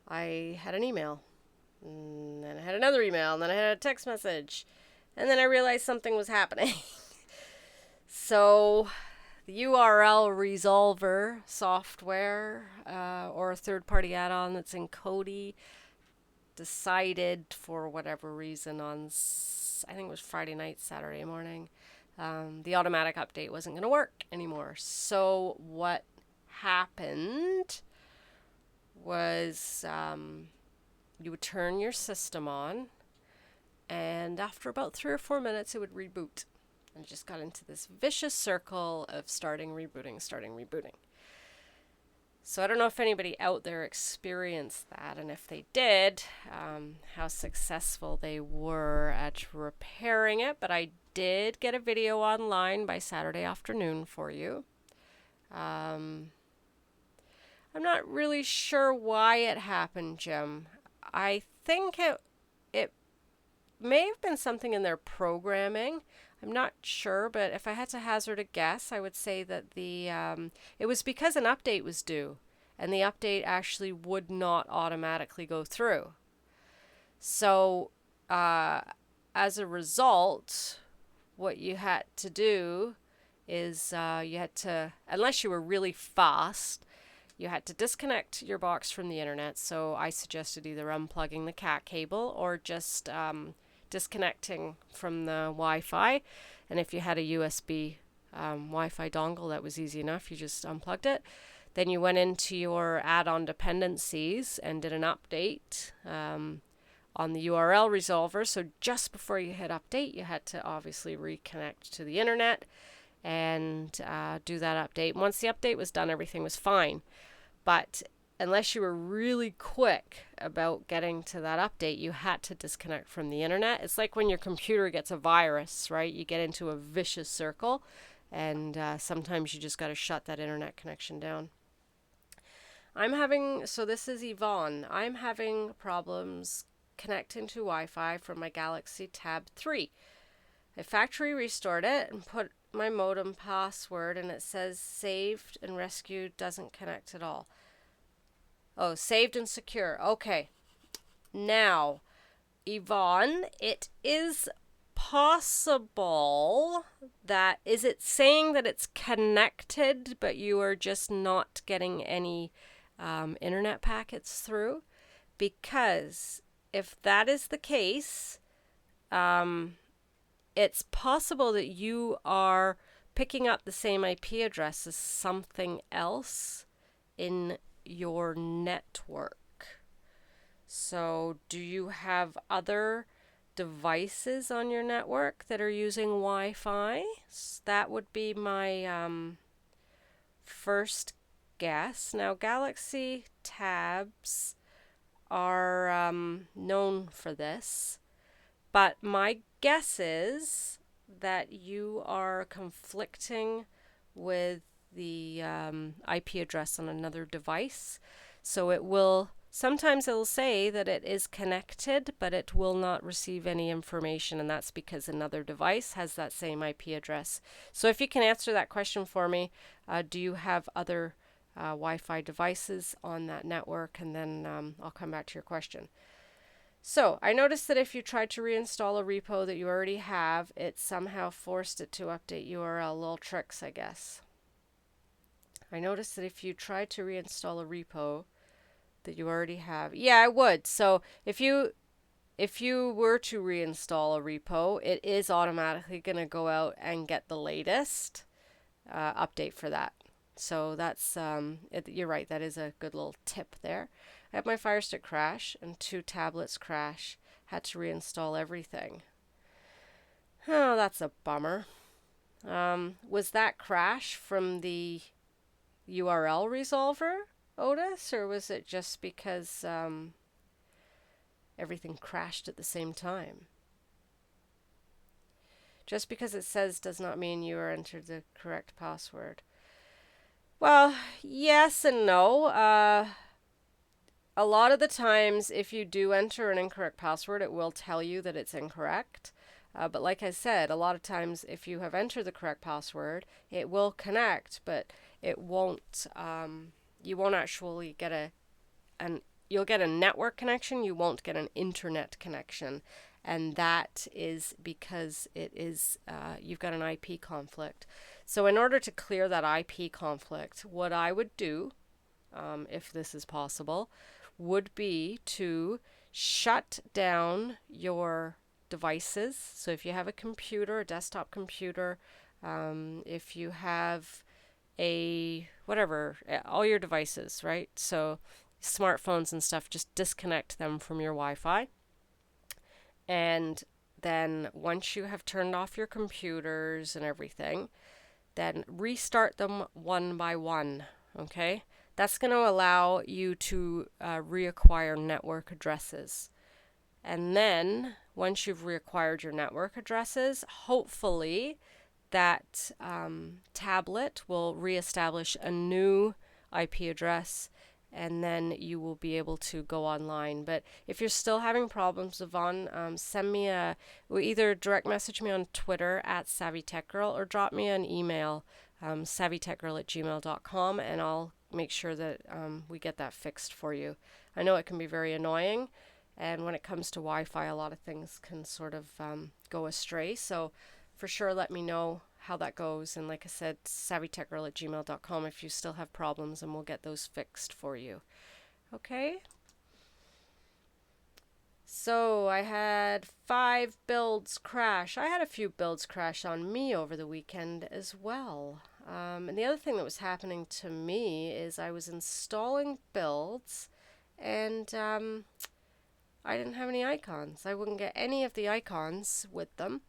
I had an email, and then I had another email, and then I had a text message, and then I realized something was happening. So the URL resolver software or a third-party add-on that's in Kodi decided for whatever reason on, I think it was Friday night, Saturday morning, the automatic update wasn't going to work anymore. So what happened was you would turn your system on, and after about 3 or 4 minutes it would reboot, and just got into this vicious circle of starting rebooting. So I don't know if anybody out there experienced that, and if they did, how successful they were at repairing it. But I did get a video online by Saturday afternoon for you. I'm not really sure why it happened, Jim. I think it may have been something in their programming. I'm not sure, but if I had to hazard a guess, I would say that it was because an update was due, and the update actually would not automatically go through. So as a result, what you had to do is you had to, unless you were really fast, you had to disconnect your box from the internet. So I suggested either unplugging the cat cable or just disconnecting from the Wi-Fi. And if you had a USB Wi-Fi dongle, that was easy enough. You just unplugged it. Then you went into your add-on dependencies and did an update on the URL resolver. So just before you hit update, you had to obviously reconnect to the internet and do that update. Once the update was done, everything was fine. But unless you were really quick about getting to that update, you had to disconnect from the internet. It's like when your computer gets a virus, right? You get into a vicious circle, and sometimes you just got to shut that internet connection down. So this is Yvonne. I'm having problems connecting to Wi-Fi from my Galaxy Tab 3. I factory restored it and put my modem password, and it says saved and rescued, doesn't connect at all. Oh, saved and secure. Okay. Now, Yvonne, it is possible that, is it saying that it's connected, but you are just not getting any internet packets through? Because if that is the case, it's possible that you are picking up the same IP address as something else in your network. So do you have other devices on your network that are using Wi-Fi? That would be my first guess. Now, Galaxy Tabs are known for this, but my guess is that you are conflicting with the IP address on another device. So it will Sometimes it'll say that it is connected, but it will not receive any information, and that's because another device has that same IP address. So if you can answer that question for me, do you have other Wi-Fi devices on that network? And then I'll come back to your question. So I noticed that if you tried to reinstall a repo that you already have, it somehow forced it to update URL. Little tricks, I guess. I noticed that if you tried to reinstall a repo that you already have, yeah, I would. So if you were to reinstall a repo, it is automatically going to go out and get the latest update for that. So that's you're right. That is a good little tip there. I had my Fire Stick crash and 2 tablets crash. Had to reinstall everything. Oh, that's a bummer. Was that crash from the URL resolver, Otis, or was it just because everything crashed at the same time? Just because it says does not mean you are entered the correct password. Well, yes and no. A lot of the times, if you do enter an incorrect password, it will tell you that it's incorrect. But like I said, a lot of times if you have entered the correct password, it will connect, but it won't. You won't actually get you'll get a network connection. You won't get an internet connection, and that is because it is you've got an IP conflict. So in order to clear that IP conflict, what I would do, if this is possible, would be to shut down your devices. So if you have a computer, a desktop computer, if you have all your devices, right? So smartphones and stuff, just disconnect them from your Wi-Fi. And then once you have turned off your computers and everything, then restart them one by one, okay? That's going to allow you to reacquire network addresses. And then once you've reacquired your network addresses, hopefully that tablet will reestablish a new IP address, and then you will be able to go online. But if you're still having problems, Yvonne, send me either direct message me on Twitter at Savytechgirl or drop me an email, savytechgirl@gmail.com, and I'll make sure that we get that fixed for you. I know it can be very annoying, and when it comes to Wi-Fi, a lot of things can sort of go astray. So for sure, let me know how that goes. And like I said, savytechgirl@gmail.com if you still have problems, and we'll get those fixed for you. Okay? So I had 5 builds crash. I had a few builds crash on me over the weekend as well. And the other thing that was happening to me is I was installing builds, and I didn't have any icons. I wouldn't get any of the icons with them.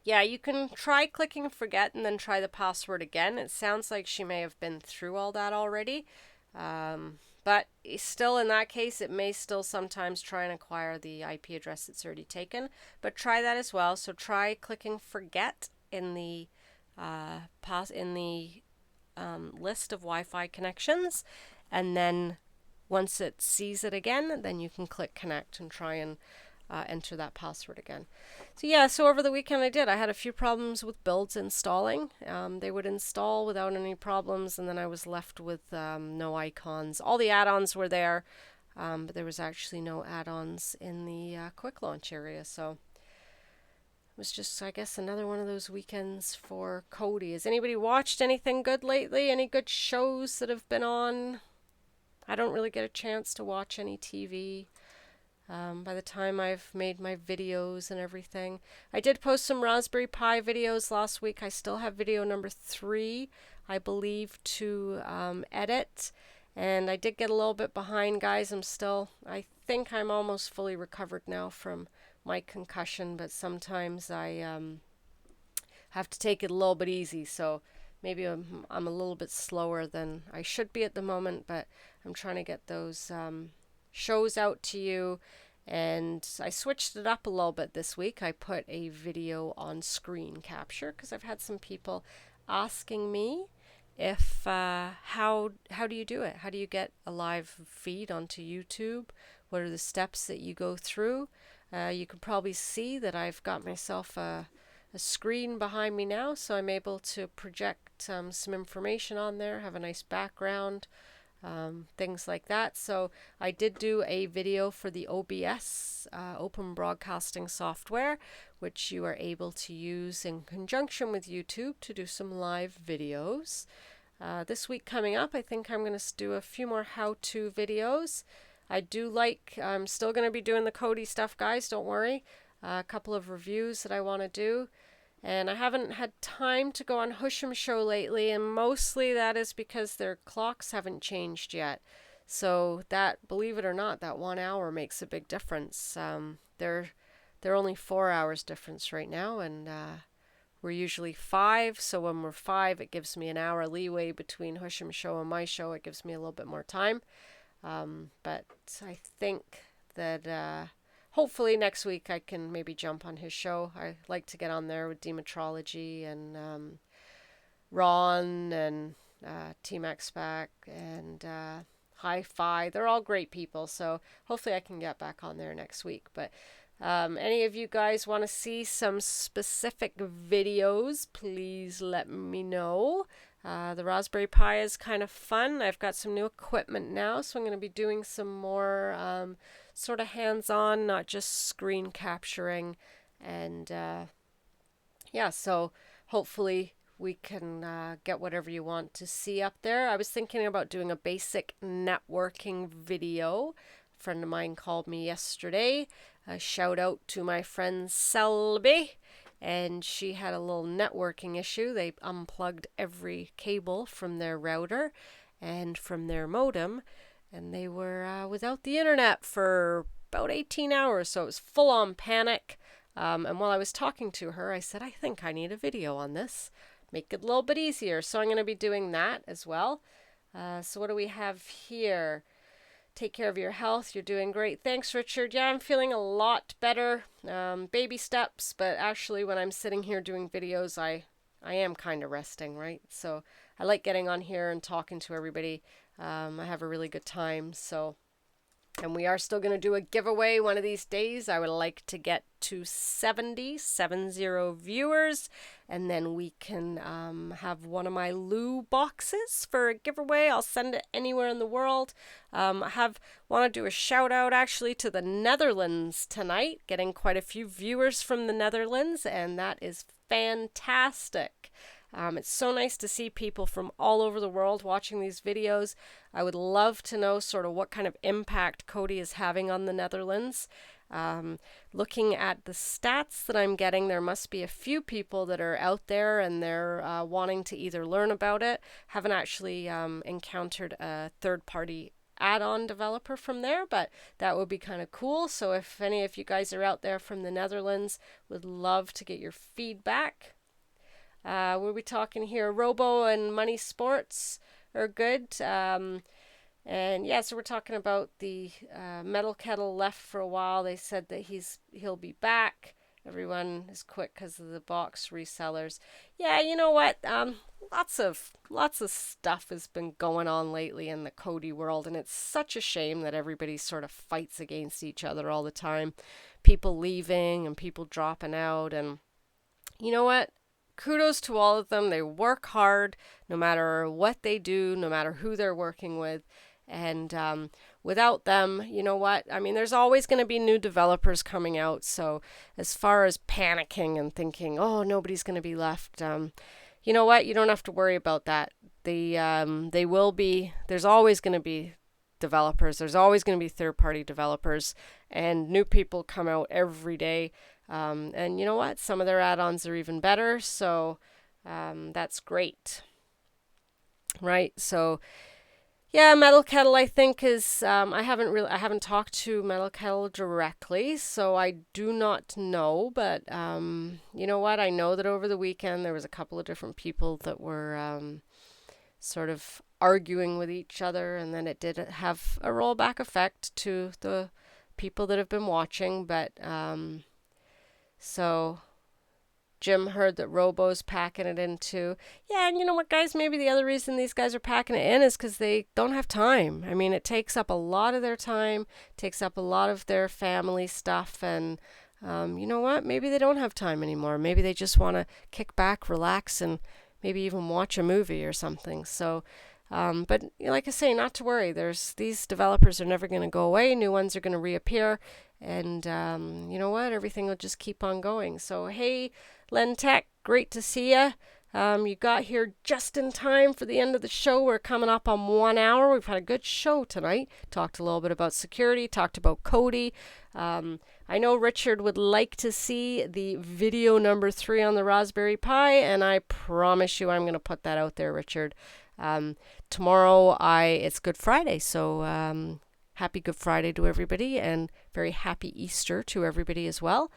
Yeah, you can try clicking forget and then try the password again. It sounds like she may have been through all that already. But still, in that case, it may still sometimes try and acquire the IP address that's already taken. But try that as well. So try clicking forget in the list of Wi-Fi connections, and then once it sees it again, then you can click connect and try and enter that password again. So yeah, so over the weekend I had a few problems with builds installing. They would install without any problems, and then I was left with no icons. All the add-ons were there, but there was actually no add-ons in the quick launch area. So it was just, I guess, another one of those weekends for Cody. Has anybody watched anything good lately? Any good shows that have been on? I don't really get a chance to watch any TV. By the time I've made my videos and everything. I did post some Raspberry Pi videos last week. I still have video number 3, I believe, to edit. And I did get a little bit behind, guys. I think I'm almost fully recovered now from my concussion, but sometimes I have to take it a little bit easy. So maybe I'm a little bit slower than I should be at the moment, but I'm trying to get those shows out to you. And I switched it up a little bit this week. I put a video on screen capture because I've had some people asking me, if how do you do it? How do you get a live feed onto YouTube? What are the steps that you go through? You can probably see that I've got myself a screen behind me now, so I'm able to project some information on there, have a nice background, things like that. So I did do a video for the OBS, Open Broadcasting Software, which you are able to use in conjunction with YouTube to do some live videos. This week coming up, I think I'm going to do a few more how-to videos. I'm still going to be doing the Kodi stuff, guys, don't worry. A couple of reviews that I want to do. And I haven't had time to go on Husham Show lately, and mostly that is because their clocks haven't changed yet. So that, believe it or not, that 1 hour makes a big difference. They're only 4 hours difference right now, and we're usually 5. So when we're 5, it gives me an hour leeway between Husham Show and my show. It gives me a little bit more time. But I think that hopefully next week I can maybe jump on his show. I like to get on there with Demetrology and Ron and Team X-Pac and Hi-Fi. They're all great people, so hopefully I can get back on there next week. But any of you guys want to see some specific videos, please let me know. The Raspberry Pi is kind of fun. I've got some new equipment now, so I'm going to be doing some more sort of hands-on, not just screen capturing. And yeah, so hopefully we can get whatever you want to see up there. I was thinking about doing a basic networking video. A friend of mine called me yesterday. A shout out to my friend Selby. And she had a little networking issue. They unplugged every cable from their router and from their modem, and they were without the internet for about 18 hours, so it was full-on panic. And while I was talking to her, I said, I think I need a video on this. Make it a little bit easier, so I'm going to be doing that as well. So what do we have here? Take care of your health. You're doing great. Thanks, Richard. Yeah, I'm feeling a lot better. Baby steps, but actually when I'm sitting here doing videos, I am kind of resting, right? So I like getting on here and talking to everybody. I have a really good time. And we are still going to do a giveaway one of these days. I would like to get to 70 viewers, and then we can have one of my Lou boxes for a giveaway. I'll send it anywhere in the world. I want to do a shout out actually to the Netherlands tonight, getting quite a few viewers from the Netherlands, and that is fantastic. It's so nice to see people from all over the world watching these videos. I would love to know sort of what kind of impact Kodi is having on the Netherlands. Looking at the stats that I'm getting, there must be a few people that are out there and they're wanting to either learn about it. Haven't actually encountered a third-party add-on developer from there, but that would be kind of cool. So if any of you guys are out there from the Netherlands, would love to get your feedback. We'll be talking here. Robo and Money Sports are good. And yeah, so we're talking about the Metal Kettle left for a while. They said that he'll be back. Everyone is quick because of the box resellers. Yeah, you know what? Lots of stuff has been going on lately in the Kodi world, and it's such a shame that everybody sort of fights against each other all the time. People leaving and people dropping out, and you know what? Kudos to all of them. They work hard no matter what they do, no matter who they're working with. And without them, you know what? I mean, there's always going to be new developers coming out. So as far as panicking and thinking, oh, nobody's going to be left, you know what? You don't have to worry about that. They will be. There's always going to be developers. There's always going to be third-party developers, and new people come out every day. And you know what? Some of their add-ons are even better, so that's great, right? So yeah, Metal Kettle I think is I haven't talked to Metal Kettle directly, so I do not know. But you know what? I know that over the weekend there was a couple of different people that were sort of arguing with each other, and then it did have a rollback effect to the people that have been watching, but. So Jim heard that Robo's packing it in too. Yeah, and you know what, guys? Maybe the other reason these guys are packing it in is because they don't have time. I mean, it takes up a lot of their time, takes up a lot of their family stuff, and you know what? Maybe they don't have time anymore. Maybe they just want to kick back, relax, and maybe even watch a movie or something. So, but like I say, not to worry. These developers are never going to go away. New ones are going to reappear, and you know what? Everything will just keep on going. So, hey, Len Tech, great to see you. You got here just in time for the end of the show. We're coming up on 1 hour. We've had a good show tonight. Talked a little bit about security, talked about Kodi. I know Richard would like to see the video number 3 on the Raspberry Pi, and I promise you I'm going to put that out there, Richard. Tomorrow it's Good Friday, so happy Good Friday to everybody, and very happy Easter to everybody as well.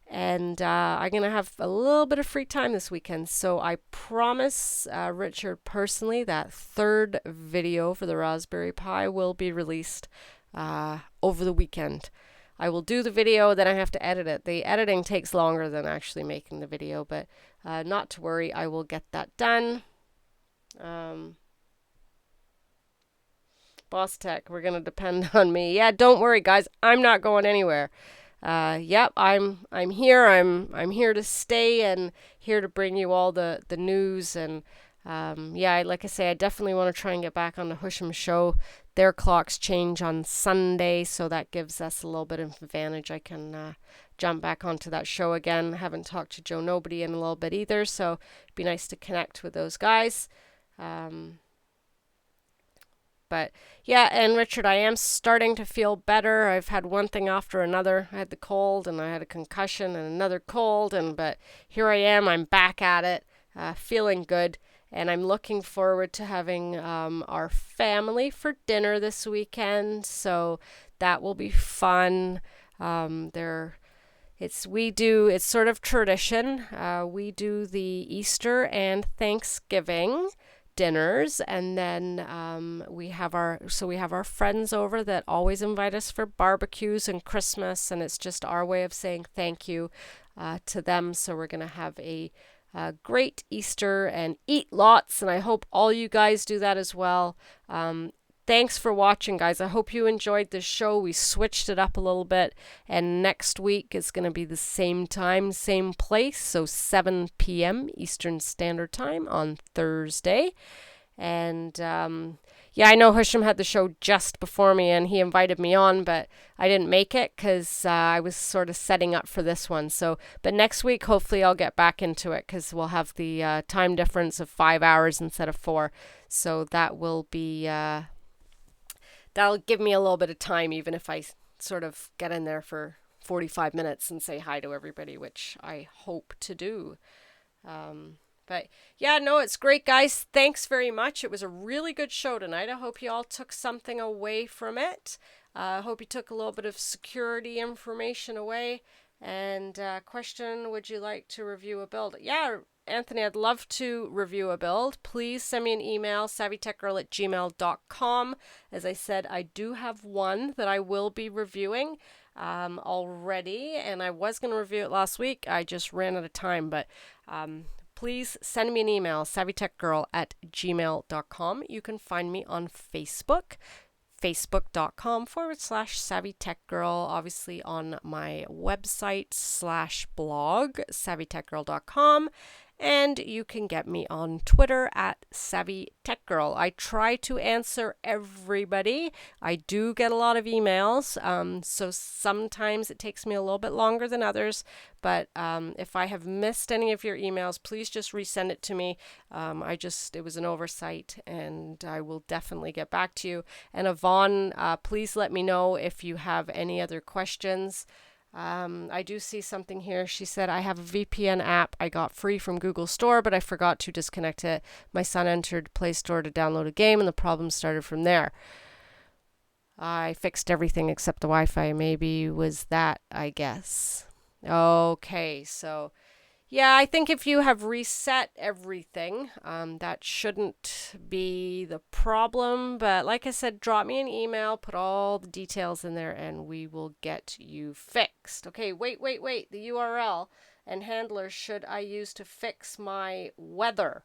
And I'm going to have a little bit of free time this weekend. So I promise Richard personally that 3rd video for the Raspberry Pi will be released over the weekend. I will do the video, then I have to edit it. The editing takes longer than actually making the video, but not to worry, I will get that done. Boss Tech, we're going to depend on me. Yeah, don't worry, guys. I'm not going anywhere. Yep, I'm here. I'm here to stay and here to bring you all the news. And yeah, like I say, I definitely want to try and get back on the Husham show. Their clocks change on Sunday, so that gives us a little bit of advantage. I can jump back onto that show again. Haven't talked to Joe Nobody in a little bit either, so it'd be nice to connect with those guys. But yeah, and Richard, I am starting to feel better. I've had one thing after another. I had the cold, and I had a concussion, and another cold, but here I am. I'm back at it, feeling good, and I'm looking forward to having our family for dinner this weekend. So that will be fun. It's sort of tradition. We do the Easter and Thanksgiving dinners, and then we have our friends over that always invite us for barbecues and Christmas, and it's just our way of saying thank you to them. So we're gonna have a great Easter and eat lots, and I hope all you guys do that as well. Thanks for watching, guys. I hope you enjoyed the show. We switched it up a little bit, and next week is going to be the same time, same place, so 7 p.m. Eastern Standard Time on Thursday. And yeah, I know Husham had the show just before me, and he invited me on, but I didn't make it because I was sort of setting up for this one. So, but next week, hopefully I'll get back into it because we'll have the time difference of 5 hours instead of 4. So that will be... that'll give me a little bit of time, even if I sort of get in there for 45 minutes and say hi to everybody, which I hope to do. But yeah, no, it's great, guys. Thanks very much. It was a really good show tonight. I hope you all took something away from it. I hope you took a little bit of security information away. And question, would you like to review a build? Yeah, Anthony, I'd love to review a build. Please send me an email, savytechgirl@gmail.com. As I said, I do have one that I will be reviewing already, and I was going to review it last week. I just ran out of time, but please send me an email, savytechgirl@gmail.com. You can find me on Facebook, facebook.com/SavvyTechGirl, obviously on my website /blog, SavvyTechGirl.com. And you can get me on Twitter @SavvyTechGirl. I try to answer everybody. I do get a lot of emails, so sometimes it takes me a little bit longer than others. But if I have missed any of your emails, please just resend it to me. It was an oversight, and I will definitely get back to you. And Yvonne, please let me know if you have any other questions. I do see something here. She said, I have a VPN app I got free from Google Store, but I forgot to disconnect it. My son entered Play Store to download a game, and the problem started from there. I fixed everything except the Wi-Fi. Maybe was that, I guess. Okay, so yeah, I think if you have reset everything, that shouldn't be the problem. But like I said, drop me an email, put all the details in there, and we will get you fixed. Okay, wait. The URL. and handlers should I use to fix my weather?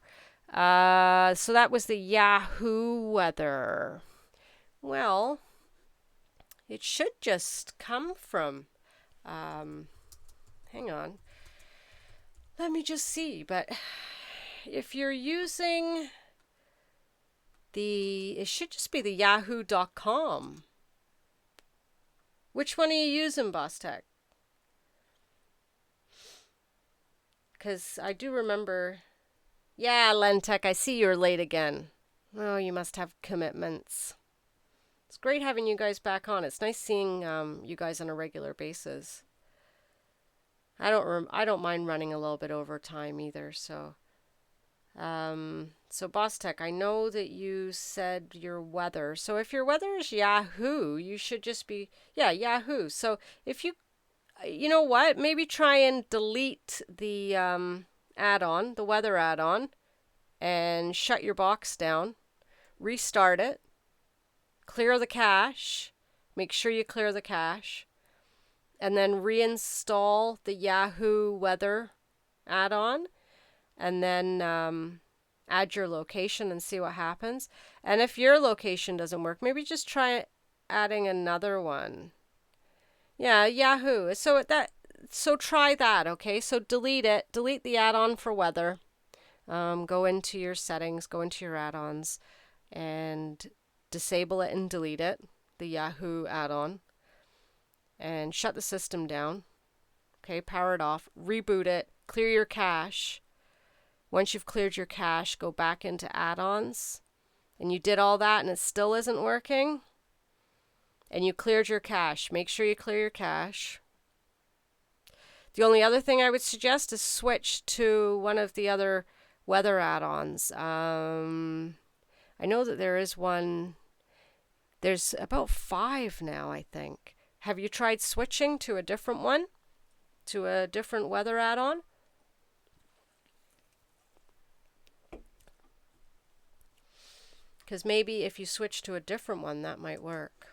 So that was the Yahoo weather. Well, it should just come from, hang on, let me just see. But if you're using it should just be the yahoo.com. Which one are you using, Boss Tech? Because I do remember. Yeah, Lentech, I see you're late again. Oh, you must have commitments. It's great having you guys back on. It's nice seeing you guys on a regular basis. I don't mind running a little bit over time either. So, Boss Tech, I know that you said your weather. So if your weather is Yahoo, you should just be Yahoo. So if you know what? Maybe try and delete the add-on, the weather add-on, and shut your box down. Restart it. Clear the cache. Make sure you clear the cache. And then reinstall the Yahoo weather add-on. And then add your location and see what happens. And if your location doesn't work, maybe just try adding another one. Yeah, Yahoo. So try that, okay? So delete it. Delete the add-on for weather. Go into your settings, go into your add-ons, and disable it and delete it, the Yahoo add-on, and shut the system down. Okay, power it off, reboot it, clear your cache. Once you've cleared your cache, go back into add-ons, and you did all that and it still isn't working, and you cleared your cache. Make sure you clear your cache. The only other thing I would suggest is switch to one of the other weather add-ons. I know that there is one. There's about 5 now, I think. Have you tried switching to a different one? To a different weather add-on? Because maybe if you switch to a different one, that might work.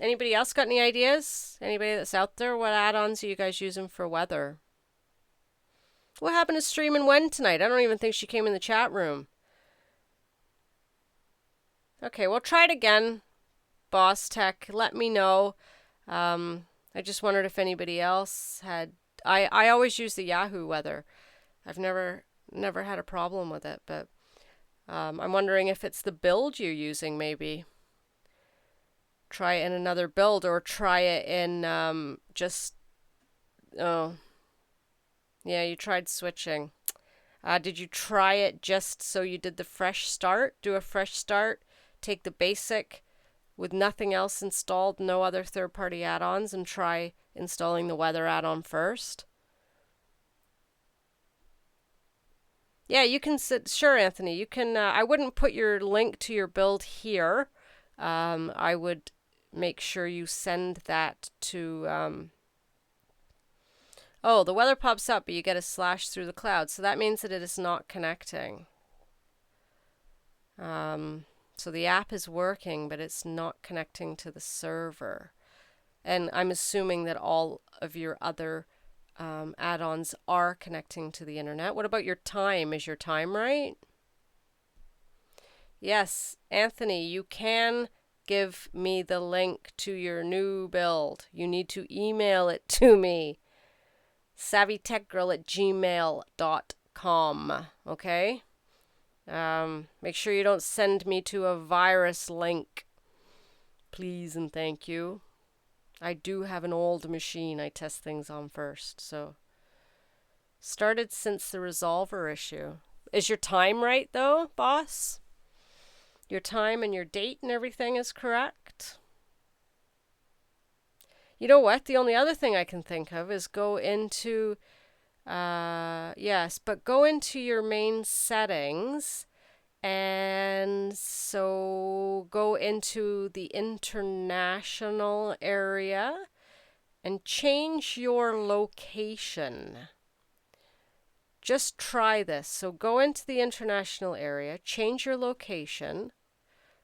Anybody else got any ideas? Anybody that's out there? What add-ons are you guys using for weather? What happened to Stream and Wen tonight? I don't even think she came in the chat room. Okay, well, try it again, Boss Tech. Let me know. I just wondered if anybody else had. I always use the Yahoo weather. I've never had a problem with it, but I'm wondering if it's the build you're using. Maybe try it in another build, or try it in just. Oh, yeah, you tried switching. Did you try it just so you did the fresh start? Do a fresh start. Take the basic with nothing else installed, no other third-party add-ons, and try installing the weather add-on first. Yeah, you can sure, Anthony. You can. I wouldn't put your link to your build here. I would make sure you send that to. Oh, the weather pops up, but you get a slash through the cloud, so that means that it is not connecting. So the app is working, but it's not connecting to the server. And I'm assuming that all of your other add-ons are connecting to the internet. What about your time? Is your time right? Yes, Anthony, you can give me the link to your new build. You need to email it to me. Savytechgirl@gmail.com. Okay? Make sure you don't send me to a virus link. Please and thank you. I do have an old machine I test things on first, so. Started since the resolver issue. Is your time right, though, boss? Your time and your date and everything is correct? You know what? The only other thing I can think of is go into, go into your main settings, and so go into the international area and change your location. Just try this. So go into the international area, change your location,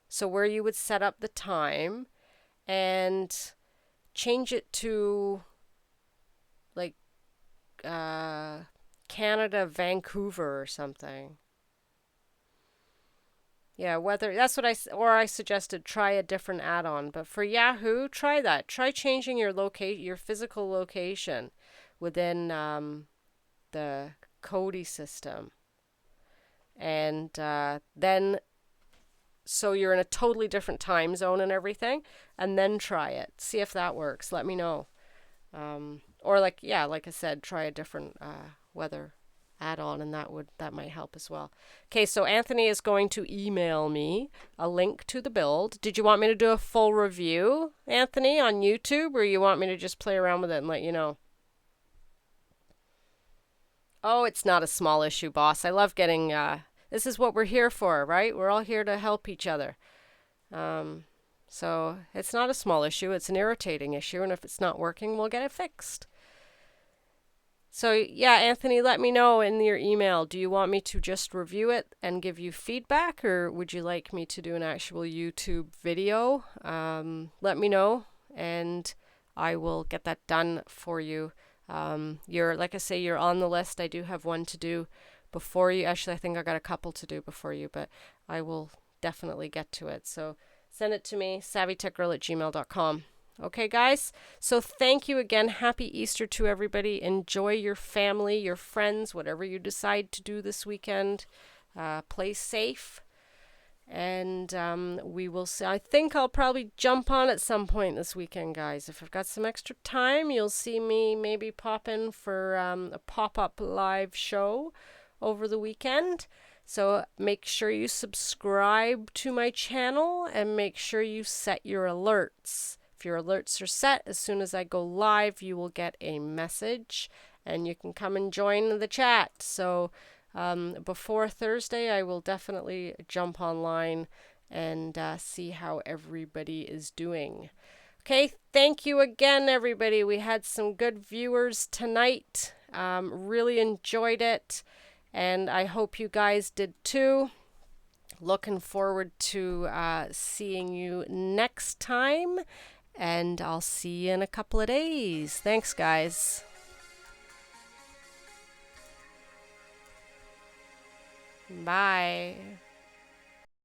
so where you would set up the time, and change it to like Canada, Vancouver or something. Yeah, whether that's what I suggested try a different add-on, but for Yahoo, try that. Try changing your physical location within the KKIII system, and then so you're in a totally different time zone and everything, and then try it. See if that works. Let me know. Or like I said, try a different weather add-on, and that might help as well. Okay, so Anthony is going to email me a link to the build. Did you want me to do a full review, Anthony, on YouTube, or you want me to just play around with it and let you know? Oh, it's not a small issue, boss. I love getting this is what we're here for, right? We're all here to help each other. So it's not a small issue, it's an irritating issue, and if it's not working, we'll get it fixed. So yeah, Anthony, let me know in your email. Do you want me to just review it and give you feedback, or would you like me to do an actual YouTube video? Let me know, and I will get that done for you. Like I say, you're on the list. I do have one to do before you. Actually, I think I got a couple to do before you, but I will definitely get to it. So send it to me, savytechgirl@gmail.com. Okay, guys? So thank you again. Happy Easter to everybody. Enjoy your family, your friends, whatever you decide to do this weekend. Play safe. And we will see. I think I'll probably jump on at some point this weekend, guys. If I've got some extra time, you'll see me maybe pop in for a pop-up live show over the weekend. So make sure you subscribe to my channel and make sure you set your alerts. If your alerts are set, as soon as I go live, you will get a message and you can come and join the chat. So before Thursday, I will definitely jump online and see how everybody is doing. Okay, thank you again, everybody. We had some good viewers tonight. Really enjoyed it, and I hope you guys did too. Looking forward to seeing you next time, and I'll see you in a couple of days. Thanks, guys. Bye.